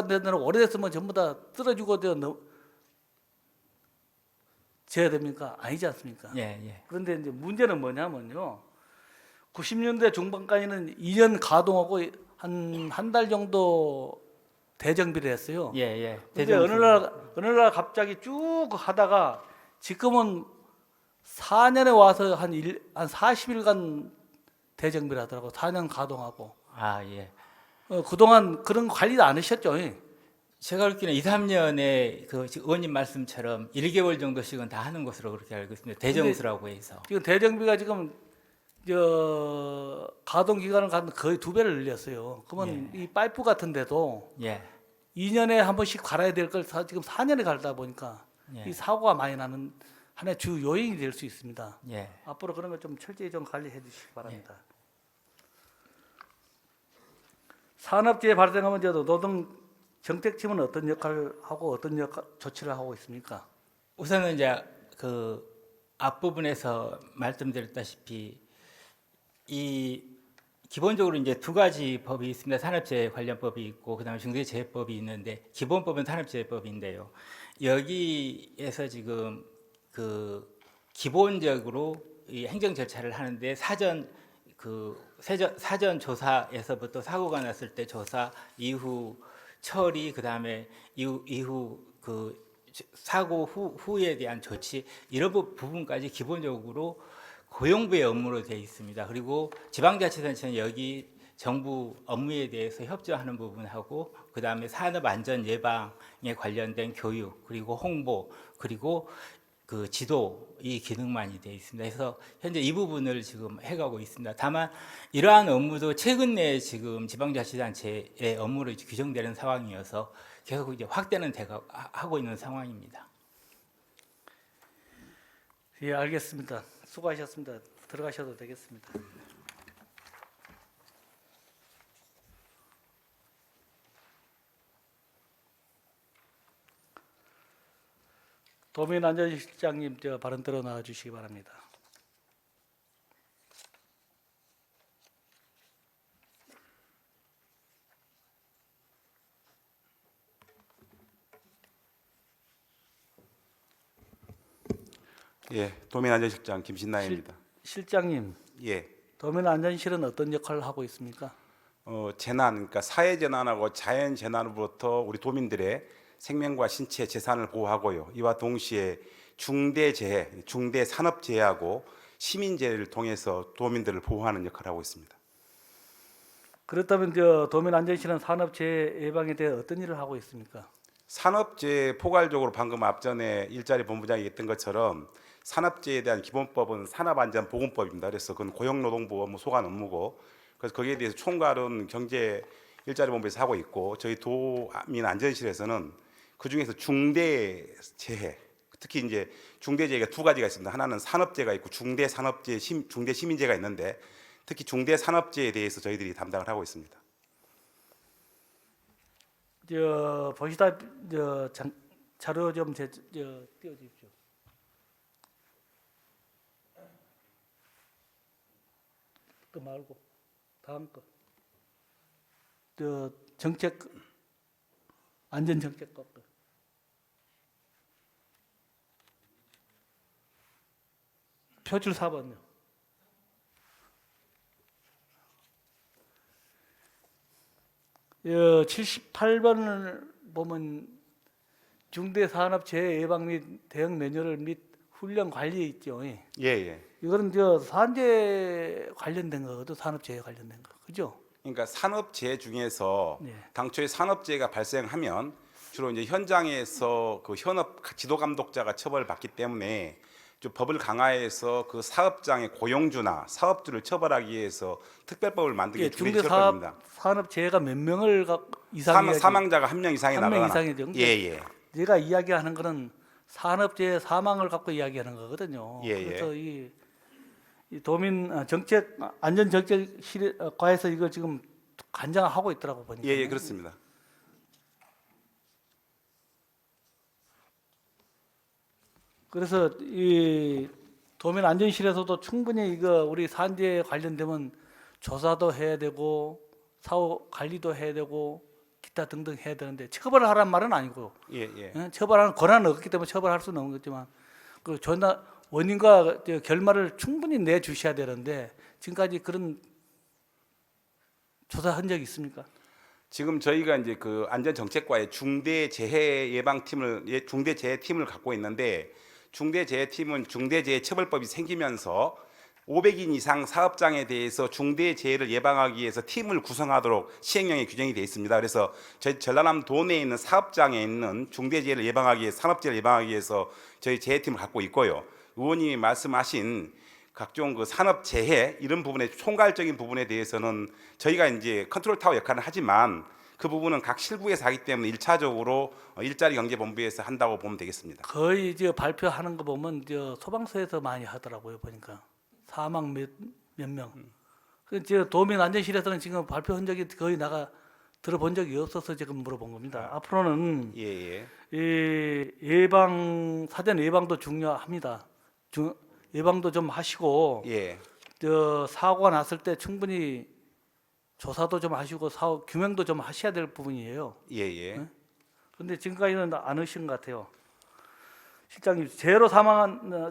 Speaker 1: 데는 오래됐으면 전부 다 쓰러지고 져야 됩니까? 아니지 않습니까?
Speaker 8: 예.
Speaker 1: 그런데 이제 문제는 뭐냐면요. 90년대 중반까지는 2년 가동하고 한 달 정도 대정비를 했어요.
Speaker 8: 예.
Speaker 1: 근데 어느 날 갑자기 쭉 하다가 지금은 4년에 와서 한 40일간 대정비를 하더라고. 4년 가동하고.
Speaker 8: 아, 예.
Speaker 1: 그동안 그런 거 관리도 안 하셨죠?
Speaker 8: 제가 알기로는 2, 3년에 그 지금 의원님 말씀처럼 1개월 정도씩은 다 하는 것으로 그렇게 알고 있습니다. 대정수라고 해서.
Speaker 1: 지금 대정비가 지금 가동 기간을 거의 2배를 늘렸어요. 그러면 이 파이프 같은데도
Speaker 8: 예.
Speaker 1: 2년에 한 번씩 갈아야 될 걸 지금 4년에 갈다 보니까
Speaker 8: 예.
Speaker 1: 이 사고가 많이 나는 하나의 주 요인이 될 수 있습니다.
Speaker 8: 예.
Speaker 1: 앞으로 그런 걸 좀 철저히 좀 관리해 주시기 바랍니다. 산업재해 발생하면 노동 정책팀은 어떤 역할을 하고 어떤 조치를 하고 있습니까?
Speaker 8: 우선은 이제 그 앞부분에서 말씀드렸다시피 이 기본적으로 이제 두 가지 법이 있습니다. 산업재해 관련법이 있고 그다음에 중대재해법이 있는데 기본법은 산업재해법인데요. 여기에서 지금 그 기본적으로 이 행정 절차를 하는데 사전 조사에서부터 사고가 났을 때 조사 이후 처리 그다음에 이후 그 사고 후에 대한 조치 이런 부분까지 기본적으로 고용부의 업무로 되어 있습니다. 그리고 지방자치단체는 여기 정부 업무에 대해서 협조하는 부분하고 그다음에 산업 안전 예방에 관련된 교육 그리고 홍보 그리고 그 지도 이 기능만이 되어 있습니다. 그래서 현재 이 부분을 지금 해가고 있습니다. 다만 이러한 업무도 최근 내에 지금 지방자치단체의 업무로 규정되는 상황이어서 계속 이제 확대는 하고 있는 상황입니다.
Speaker 1: 예, 알겠습니다. 수고하셨습니다. 들어가셔도 되겠습니다. 도민안전실장님 발언 들어 나와 주시기 바랍니다.
Speaker 9: 예, 도민안전실장 김신나입니다.
Speaker 1: 실장님,
Speaker 9: 예,
Speaker 1: 도민안전실은 어떤 역할을 하고 있습니까?
Speaker 9: 재난, 그러니까 사회 재난하고 자연 재난으로부터 우리 도민들의 생명과 신체, 재산을 보호하고요. 이와 동시에 중대재해, 중대산업재해하고 시민재해를 통해서 도민들을 보호하는 역할을 하고 있습니다.
Speaker 1: 그렇다면 도민안전실은 산업재해 예방에 대해 어떤 일을 하고 있습니까?
Speaker 9: 산업재해 포괄적으로 방금 앞전에 일자리 본부장이 했던 것처럼 산업재해에 대한 기본법은 산업안전보건법입니다. 그래서 그건 고용노동부 업무 소관 업무고 그래서 거기에 대해서 총괄은 경제 일자리 본부에서 하고 있고 저희 도민안전실에서는 그 중에서 중대재해 특히 이제 중대재해가 두 가지가 있습니다. 하나는 산업재해가 있고 중대산업재해, 중대시민재해가 있는데 특히 중대산업재해에 대해서 저희들이 담당을 하고 있습니다.
Speaker 1: 보시다 자료 좀 띄워주십시오. 그 말고 다음 거. 정책 안전 정책 거. 표줄 4번요. 어, 78번을 보면 중대산업재해 예방 및 대응 매뉴얼 및 훈련 관리 있죠.
Speaker 9: 예, 예.
Speaker 1: 이거는 산재 관련된 거거든, 산업재해 관련된 거, 그죠?
Speaker 9: 그러니까 산업재해 중에서
Speaker 1: 네.
Speaker 9: 당초에 산업재해가 발생하면 주로 이제 현장에서 그 현업 지도감독자가 처벌받기 때문에 좀 법을 강화해서 그 사업장의 고용주나 사업주를 처벌하기 위해서 특별법을 만들게 준비 처벌입니다.
Speaker 1: 산업재해가 몇 명을 이상이
Speaker 9: 사망자가 한 명 이상이
Speaker 1: 한 명
Speaker 9: 나거나
Speaker 1: 이상이죠.
Speaker 9: 예, 예.
Speaker 1: 제가 이야기하는 거는 산업재해 사망을 갖고 이야기하는 거거든요.
Speaker 9: 예, 예.
Speaker 1: 그래서 이 도민 정책 안전 정책과에서 이걸 지금 관장하고 있더라고 보니까.
Speaker 9: 예, 예, 그렇습니다.
Speaker 1: 그래서 이 도민 안전실에서도 충분히 이거 우리 산재에 관련되면 조사도 해야 되고 사후 관리도 해야 되고 기타 등등 해야 되는데 처벌을 하란 말은 아니고
Speaker 9: 예, 예.
Speaker 1: 처벌하는 권한은 없기 때문에 처벌할 수는 없겠지만 그 원인과 결말을 충분히 내 주셔야 되는데 지금까지 그런 조사 흔적이 있습니까?
Speaker 9: 지금 저희가 이제 그 안전정책과의 중대재해팀을 갖고 있는데 중대재해팀은 중대재해처벌법이 생기면서 500인 이상 사업장에 대해서 중대재해를 예방하기 위해서 팀을 구성하도록 시행령에 규정이 되어 있습니다. 그래서 저희 전라남 도내에 있는 사업장에 있는 중대재해를 예방하기 위해서, 산업재해를 예방하기 위해서 저희 재해팀을 갖고 있고요. 의원님이 말씀하신 각종 그 산업재해 이런 부분에 총괄적인 부분에 대해서는 저희가 이제 컨트롤 타워 역할을 하지만 그 부분은 각 실국에서 하기 때문에 1차적으로 일자리 경제본부에서 한다고 보면 되겠습니다.
Speaker 1: 거의 이제 발표하는 거 보면 소방서에서 많이 하더라고요. 보니까 사망 몇 명. 그 도민 안전실에서는 지금 발표 흔적이 거의 들어본 적이 없어서 지금 물어본 겁니다. 앞으로는
Speaker 9: 예.
Speaker 1: 이 사전 예방도 중요합니다. 예방도 좀 하시고
Speaker 9: 예.
Speaker 1: 사고가 났을 때 충분히 조사도 좀 하시고 사고 규명도 좀 하셔야 될 부분이에요.
Speaker 9: 예.
Speaker 1: 네? 근데 지금까지는 안 하신 것 같아요. 실장님,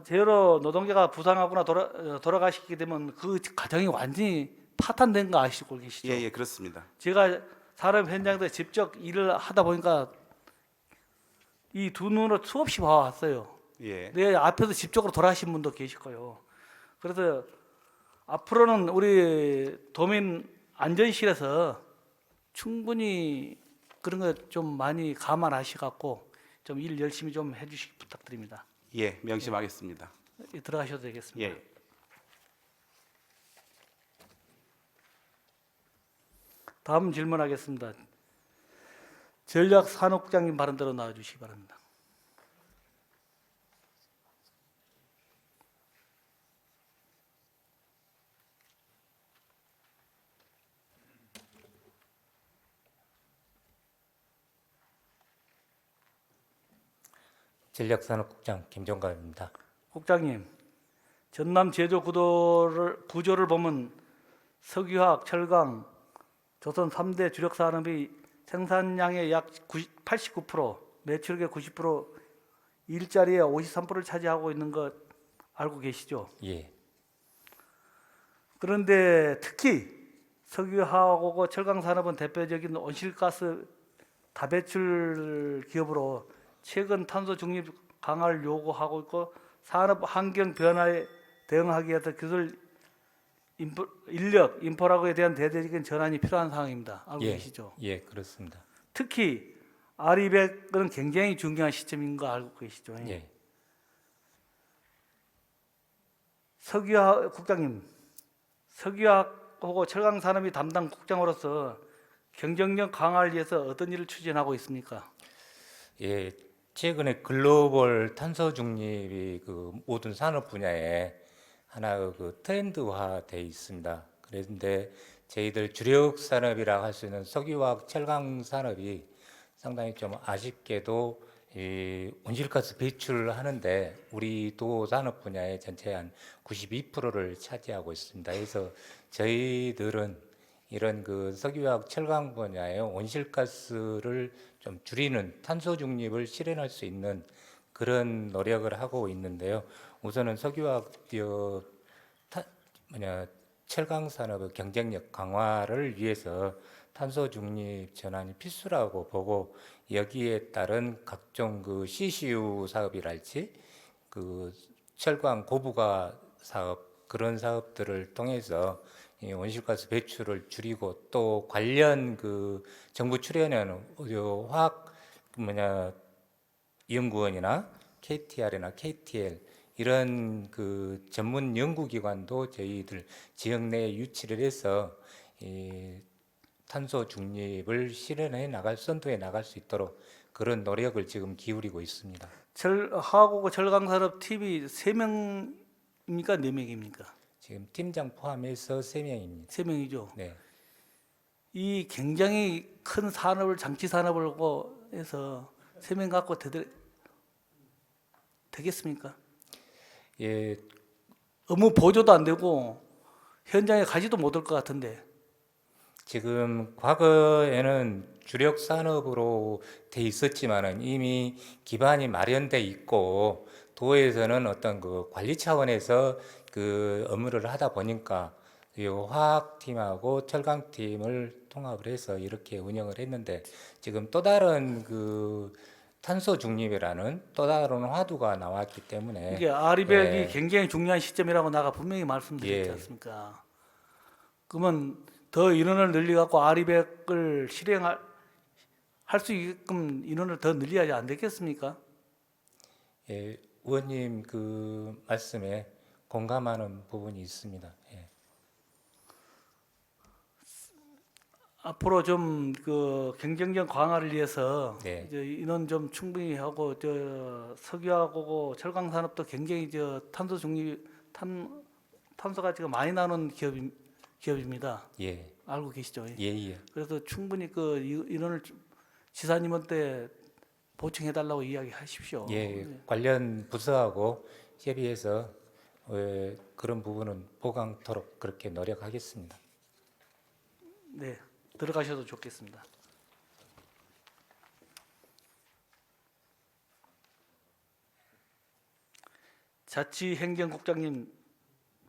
Speaker 1: 제로 노동자가 부상하거나 돌아가시게 되면 그 가정이 완전히 파탄된 거 아시고 계시죠?
Speaker 9: 예, 그렇습니다.
Speaker 1: 제가 산업 현장에서 직접 일을 하다 보니까 이 두 눈으로 수없이 봐왔어요.
Speaker 9: 예.
Speaker 1: 내 앞에서 직접적으로 돌아가신 분도 계실 거예요. 그래서 앞으로는 우리 도민 안전실에서 충분히 그런 거 좀 많이 감안하셔갖고 좀 일 열심히 좀 해주시기 부탁드립니다.
Speaker 9: 예, 명심하겠습니다.
Speaker 1: 들어가셔도 되겠습니다.
Speaker 9: 예.
Speaker 1: 다음 질문하겠습니다. 전략산업국장님 발언대로 나와주시기 바랍니다.
Speaker 10: 전략산업국장 김종갑입니다.
Speaker 1: 국장님, 전남 제조 구조를 보면 석유화학, 철강, 조선 3대 주력 산업이 생산량의 약 89%, 매출액의 90%, 일자리의 53%를 차지하고 있는 것 알고 계시죠?
Speaker 10: 예.
Speaker 1: 그런데 특히 석유화학하고 철강 산업은 대표적인 온실가스 다배출 기업으로 최근 탄소 중립 강화를 요구하고 있고 산업 환경 변화에 대응하기 위해서 기술 인력, 인프라에 대한 대대적인 전환이 필요한 상황입니다. 알고 계시죠?
Speaker 10: 예, 그렇습니다.
Speaker 1: 특히 R200은 굉장히 중요한 시점인 거 알고 계시죠?
Speaker 10: 예.
Speaker 1: 국장님, 석유화학하고 철강 산업이 담당 국장으로서 경쟁력 강화를 위해서 어떤 일을 추진하고 있습니까?
Speaker 10: 예, 최근에 글로벌 탄소 중립이 그 모든 산업 분야에 하나 그 트렌드화 돼 있습니다. 그런데 저희들 주력 산업이라 할 수 있는 석유화학, 철강 산업이 상당히 좀 아쉽게도 이 온실가스 배출을 하는데 우리 도 산업 분야의 전체 한 92%를 차지하고 있습니다. 그래서 저희들은 이런 그 석유화학, 철강 분야의 온실가스를 좀 줄이는 탄소 중립을 실현할 수 있는 그런 노력을 하고 있는데요. 우선은 석유화학 철강 산업의 경쟁력 강화를 위해서 탄소 중립 전환이 필수라고 보고 여기에 따른 각종 그 CCU 사업이랄지 그 철강 고부가 사업 그런 사업들을 통해서 이 온실가스 배출을 줄이고 또 관련 그 정부 출연하는 화학 연구원이나 KTR이나 KTL 이런 그 전문 연구기관도 저희들 지역 내에 유치를 해서 이 탄소 중립을 실현해 선도해 나갈 수 있도록 그런 노력을 지금 기울이고 있습니다.
Speaker 1: 화학하고 철강산업 팀이 3명입니까? 4명입니까?
Speaker 10: 지금 팀장 포함해서 3명입니다.
Speaker 1: 3명이죠.
Speaker 10: 네.
Speaker 1: 이 굉장히 큰 산업을 장치 산업을 해서 3명 갖고 되겠습니까?
Speaker 10: 예,
Speaker 1: 업무 보조도 안 되고 현장에 가지도 못할 것 같은데.
Speaker 10: 지금 과거에는 주력 산업으로 돼 있었지만은 이미 기반이 마련돼 있고 도에서는 어떤 그 관리 차원에서 그 업무를 하다 보니까 이 화학팀하고 철강팀을 통합을 해서 이렇게 운영을 했는데 지금 또 다른 그 탄소 중립이라는 또 다른 화두가 나왔기 때문에
Speaker 1: 이게 아리백이
Speaker 10: 예.
Speaker 1: 굉장히 중요한 시점이라고 나가 분명히 말씀드렸지
Speaker 10: 예.
Speaker 1: 않습니까? 그러면 더 인원을 늘려갖고 아리백을 실행할 수 있게끔 인원을 더 늘려야지 안 되겠습니까?
Speaker 10: 예, 의원님 그 말씀에 공감하는 부분이 있습니다. 예.
Speaker 1: 앞으로 좀 그 경쟁력 강화를 위해서
Speaker 10: 네.
Speaker 1: 이제 인원 좀 충분히 하고 석유하고 철강 산업도 굉장히 탄소 중립 탄소가 지금 많이 나오는 기업입니다.
Speaker 10: 예,
Speaker 1: 알고 계시죠?
Speaker 10: 예, 예.
Speaker 1: 그래서 충분히 그 인원을 지사님한테 보충해 달라고 이야기하십시오.
Speaker 10: 예,
Speaker 1: 네.
Speaker 10: 관련 부서하고 협의해서 그런 부분은 보강토록 그렇게 노력하겠습니다.
Speaker 1: 네, 들어가셔도 좋겠습니다. 자치행정국장님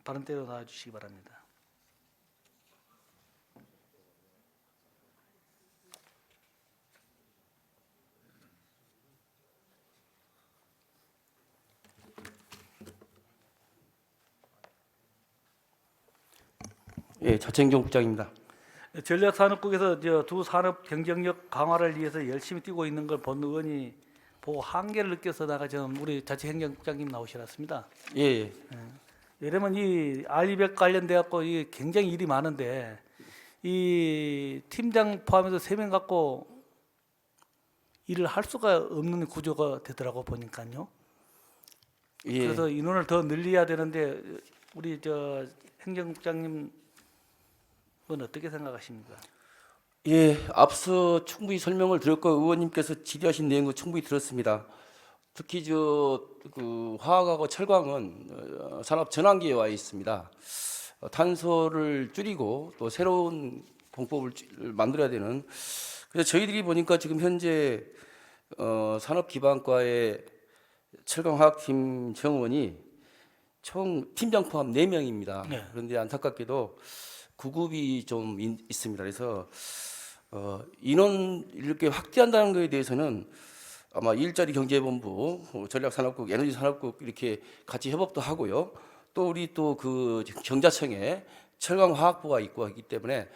Speaker 1: 발언대로 나와주시기 바랍니다.
Speaker 11: 예, 자치행정국장입니다.
Speaker 1: 전략산업국에서 두 산업 경쟁력 강화를 위해서 열심히 뛰고 있는 걸 본 의원이 보고 한계를 느껴서 나가 지금 우리 자치행정국장님 나오시ras습니다.
Speaker 11: 예,
Speaker 1: 이러면 이 알리백 관련돼 갖고 이 굉장히 일이 많은데 이 팀장 포함해서 3명 갖고 일을 할 수가 없는 구조가 되더라고 보니까요.
Speaker 11: 예.
Speaker 1: 그래서 인원을 더 늘려야 되는데 우리 행정국장님은 어떻게 생각하십니까?
Speaker 11: 예, 앞서 충분히 설명을 드렸고 의원님께서 질의하신 내용을 충분히 들었습니다. 특히 그 화학하고 철강은 산업 전환기에 와 있습니다. 탄소를 줄이고 또 새로운 공법을 만들어야 되는. 그래서 저희들이 보니까 지금 현재 산업기반과의 철강화학팀 정원이 총 팀장 포함 4명입니다.
Speaker 1: 네.
Speaker 11: 그런데 안타깝게도 구급이 좀 있습니다. 그래서 인원 이렇게 확대한다는 것에 대해서는 아마 일자리 경제본부, 전략산업국, 에너지산업국 이렇게 같이 협업도 하고요. 또 우리 또 그 경자청에 철강화학부가 있고 하기 때문에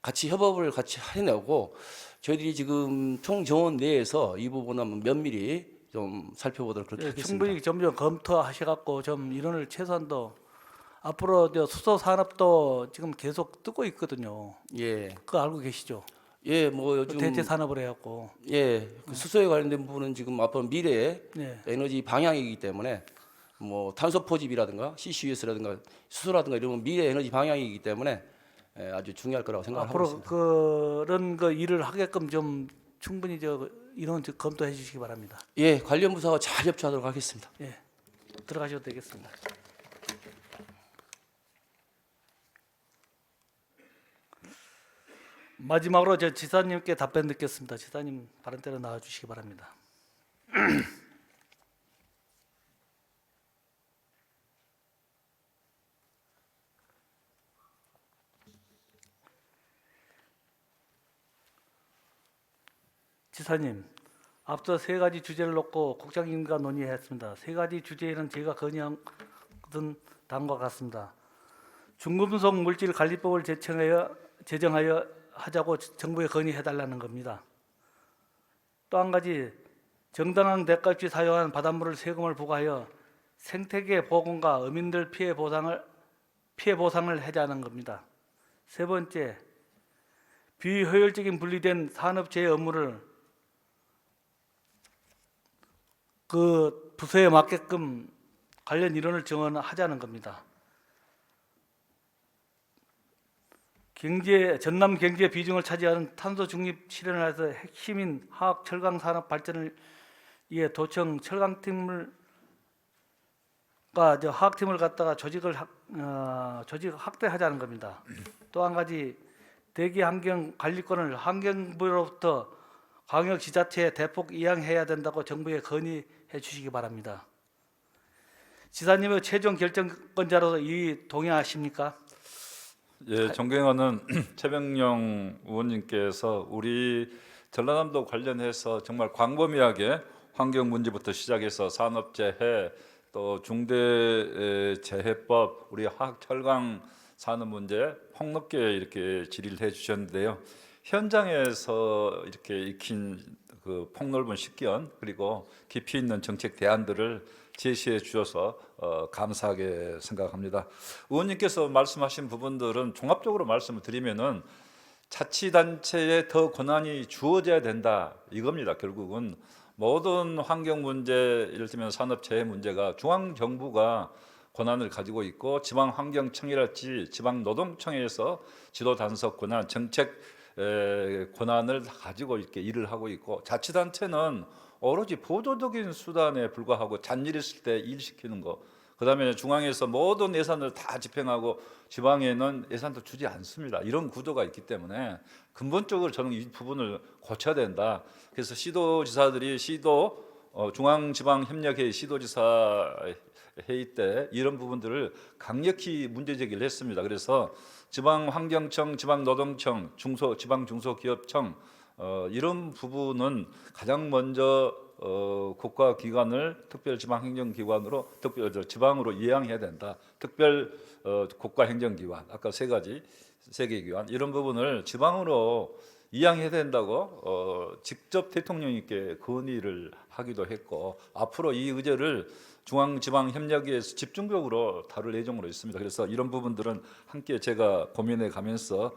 Speaker 11: 같이 협업을 같이 해내고 저희들이 지금 총 정원 내에서 이 부분 한번 면밀히 좀 살펴보도록 그렇게 하겠습니다.
Speaker 1: 충분히 점점 검토하셔갖고 좀 인원을 최소한도 앞으로 수소 산업도 지금 계속 뜨고 있거든요.
Speaker 11: 예,
Speaker 1: 그거 알고 계시죠?
Speaker 11: 예, 뭐 요즘
Speaker 1: 대체 산업을 해갖고.
Speaker 11: 예, 그 수소에 관련된 부분은 지금 앞으로 미래의
Speaker 1: 네.
Speaker 11: 에너지 방향이기 때문에 뭐 탄소 포집이라든가 CCUS라든가 수소라든가 이런 미래 에너지 방향이기 때문에 아주 중요할 거라고 생각하고
Speaker 1: 앞으로
Speaker 11: 있습니다.
Speaker 1: 그런 거 일을 하게끔 좀 충분히 인원 검토해 주시기 바랍니다.
Speaker 11: 예, 관련 부서와 잘 협조하도록 하겠습니다.
Speaker 1: 예, 들어가셔도 되겠습니다. 마지막으로 지사님께 답변 듣겠습니다. 지사님 발언대로 나와주시기 바랍니다. 지사님, 앞서 3가지 주제를 놓고 국장님과 논의했습니다. 3가지 주제는 제가 건의하던 다음과 같습니다. 중금속 물질 관리법을 제정하여 하자고 정부에 건의해달라는 겁니다. 또 한 가지, 정당한 대가 없이 사용한 바닷물을 세금을 부과하여 생태계 보건과 어민들 피해 보상을 하자는 겁니다. 세 번째, 비효율적인 분리된 산업재해 업무를 그 부서에 맞게끔 관련 인원을 정원하자는 겁니다. 전남 경제 비중을 차지하는 탄소 중립 실현을 해서 핵심인 화학 철강 산업 발전을 위해 도청 철강팀을 화학팀을 갖다가 조직 확대하자는 겁니다. 또 한 가지, 대기 환경 관리권을 환경부로부터 광역 지자체에 대폭 이양해야 된다고 정부에 건의해 주시기 바랍니다. 지사님의 최종 결정권자로서 이 동의하십니까?
Speaker 12: 예, 존경하는 최병영 의원님께서 우리 전라남도 관련해서 정말 광범위하게 환경 문제부터 시작해서 산업재해 또 중대재해법, 우리 화학 철강 산업 문제 폭넓게 이렇게 질의를 해주셨는데요. 현장에서 이렇게 익힌 그 폭넓은 식견 그리고 깊이 있는 정책 대안들을 제시해 주셔서 감사하게 생각합니다. 의원님께서 말씀하신 부분들은 종합적으로 말씀을 드리면은 자치단체에 더 권한이 주어져야 된다 이겁니다. 결국은 모든 환경 문제, 예를 들면 산업재해 문제가 중앙정부가 권한을 가지고 있고 지방환경청이랄지 지방노동청에서 지도 단속 권한, 정책 권한을 가지고 이렇게 일을 하고 있고 자치단체는 오로지 보조적인 수단에 불과하고 잔일 있을 때 일 시키는 거. 그다음에 중앙에서 모든 예산을 다 집행하고 지방에는 예산도 주지 않습니다. 이런 구조가 있기 때문에 근본적으로 저는 이 부분을 고쳐야 된다. 그래서 시도지사들이 중앙지방협력회의 시도지사 회의 때 이런 부분들을 강력히 문제 제기를 했습니다. 그래서 지방환경청, 지방노동청, 지방중소기업청 이런 부분은 가장 먼저 국가기관을 특별지방행정기관으로 지방으로 이양해야 된다. 특별 국가행정기관 아까 세 개 기관 이런 부분을 지방으로 이양해야 된다고 직접 대통령님께 건의를 하기도 했고 앞으로 이 의제를 중앙지방협력위에서 집중적으로 다룰 예정으로 있습니다. 그래서 이런 부분들은 함께 제가 고민해 가면서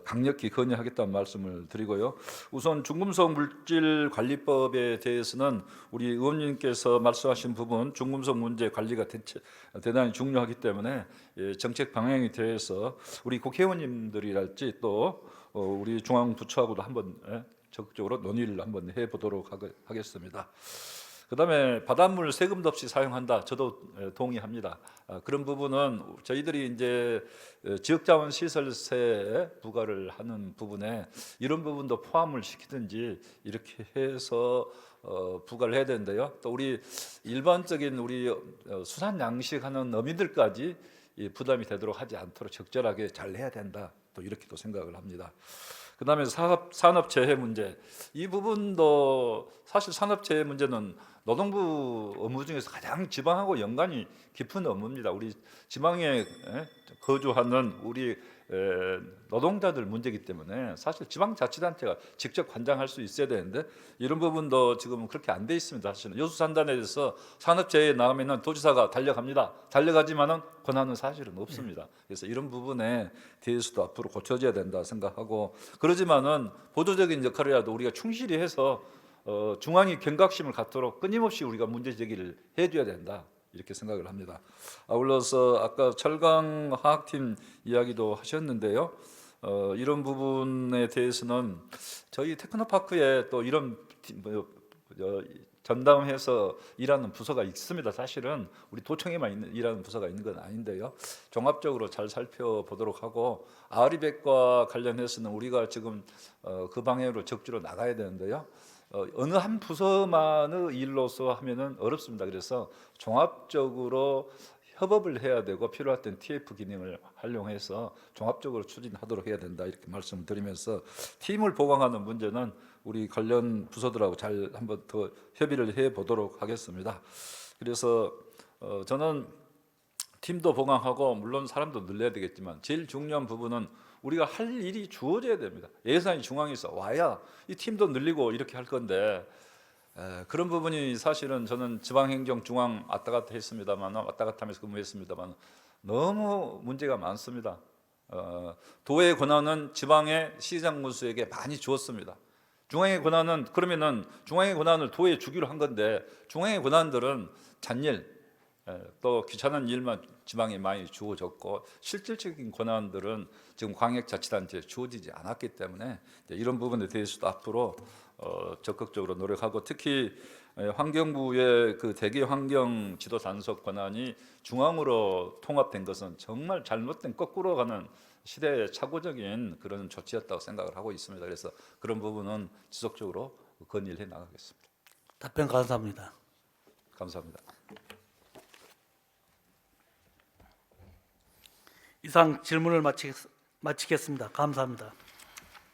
Speaker 12: 강력히 건의하겠다는 말씀을 드리고요. 우선 중금속 물질 관리법에 대해서는 우리 의원님께서 말씀하신 부분 중금속 문제 관리가 대단히 중요하기 때문에 정책 방향에 대해서 우리 국회의원님들이랄지 또 우리 중앙부처하고도 한번 적극적으로 논의를 한번 해보도록 하겠습니다. 그다음에 바닷물 세금도 없이 사용한다. 저도 동의합니다. 그런 부분은 저희들이 이제 지역자원시설세에 부과를 하는 부분에 이런 부분도 포함을 시키든지 이렇게 해서 부과를 해야 되는데요. 또 우리 일반적인 우리 수산 양식하는 어민들까지 부담이 되도록 하지 않도록 적절하게 잘 해야 된다. 또 이렇게도 생각을 합니다. 그다음에 산업재해 문제 이 부분도 사실 산업재해 문제는 노동부 업무 중에서 가장 지방하고 연관이 깊은 업무입니다. 우리 지방에 거주하는 우리 노동자들 문제이기 때문에 사실 지방자치단체가 직접 관장할 수 있어야 되는데 이런 부분도 지금 그렇게 안 돼 있습니다. 사실은 여수산단에 대해서 산업재해에 나오면은 도지사가 달려갑니다. 달려가지만은 권한은 사실은 없습니다. 그래서 이런 부분에 대해서도 앞으로 고쳐져야 된다 생각하고 그러지만은 보조적인 역할이라도 우리가 충실히 해서 중앙이 경각심을 갖도록 끊임없이 우리가 문제 제기를 해줘야 된다. 이렇게 생각을 합니다. 아울러서 아까 철강화학팀 이야기도 하셨는데요. 이런 부분에 대해서는 저희 테크노파크에 또 이런 전담해서 일하는 부서가 있습니다. 사실은 우리 도청에만 일하는 부서가 있는 건 아닌데요. 종합적으로 잘 살펴보도록 하고 아리백과 관련해서는 우리가 지금 그 방향으로 적극적으로 나가야 되는데요. 어느 한 부서만의 일로서 하면은 어렵습니다. 그래서 종합적으로 협업을 해야 되고 필요할 땐 TF 기능을 활용해서 종합적으로 추진하도록 해야 된다 이렇게 말씀을 드리면서 팀을 보강하는 문제는 우리 관련 부서들하고 잘 한번 더 협의를 해 보도록 하겠습니다. 그래서 저는 팀도 보강하고 물론 사람도 늘려야 되겠지만 제일 중요한 부분은 우리가 할 일이 주어져야 됩니다. 예산이 중앙에서 와야 이 팀도 늘리고 이렇게 할 건데 그런 부분이 사실은 저는 지방행정 중앙 왔다 갔다 했습니다만 왔다 갔다 하면서 근무했습니다만 너무 문제가 많습니다. 도의 권한은 지방의 시장군수에게 많이 주었습니다. 중앙의 권한은 그러면은 중앙의 권한을 도에 주기로 한 건데 중앙의 권한들은 잔일 또 귀찮은 일만 지방에 많이 주어졌고 실질적인 권한들은 지금 광역자치단체에 주어지지 않았기 때문에 이런 부분에 대해서도 앞으로 적극적으로 노력하고 특히 환경부의 그 대기 환경 지도 단속 권한이 중앙으로 통합된 것은 정말 잘못된 거꾸로 가는 시대의 착오적인 그런 조치였다고 생각을 하고 있습니다. 그래서 그런 부분은 지속적으로 건의를 해 나가겠습니다.
Speaker 1: 답변 감사합니다.
Speaker 12: 감사합니다.
Speaker 1: 이상 질문을 마치겠습니다. 감사합니다.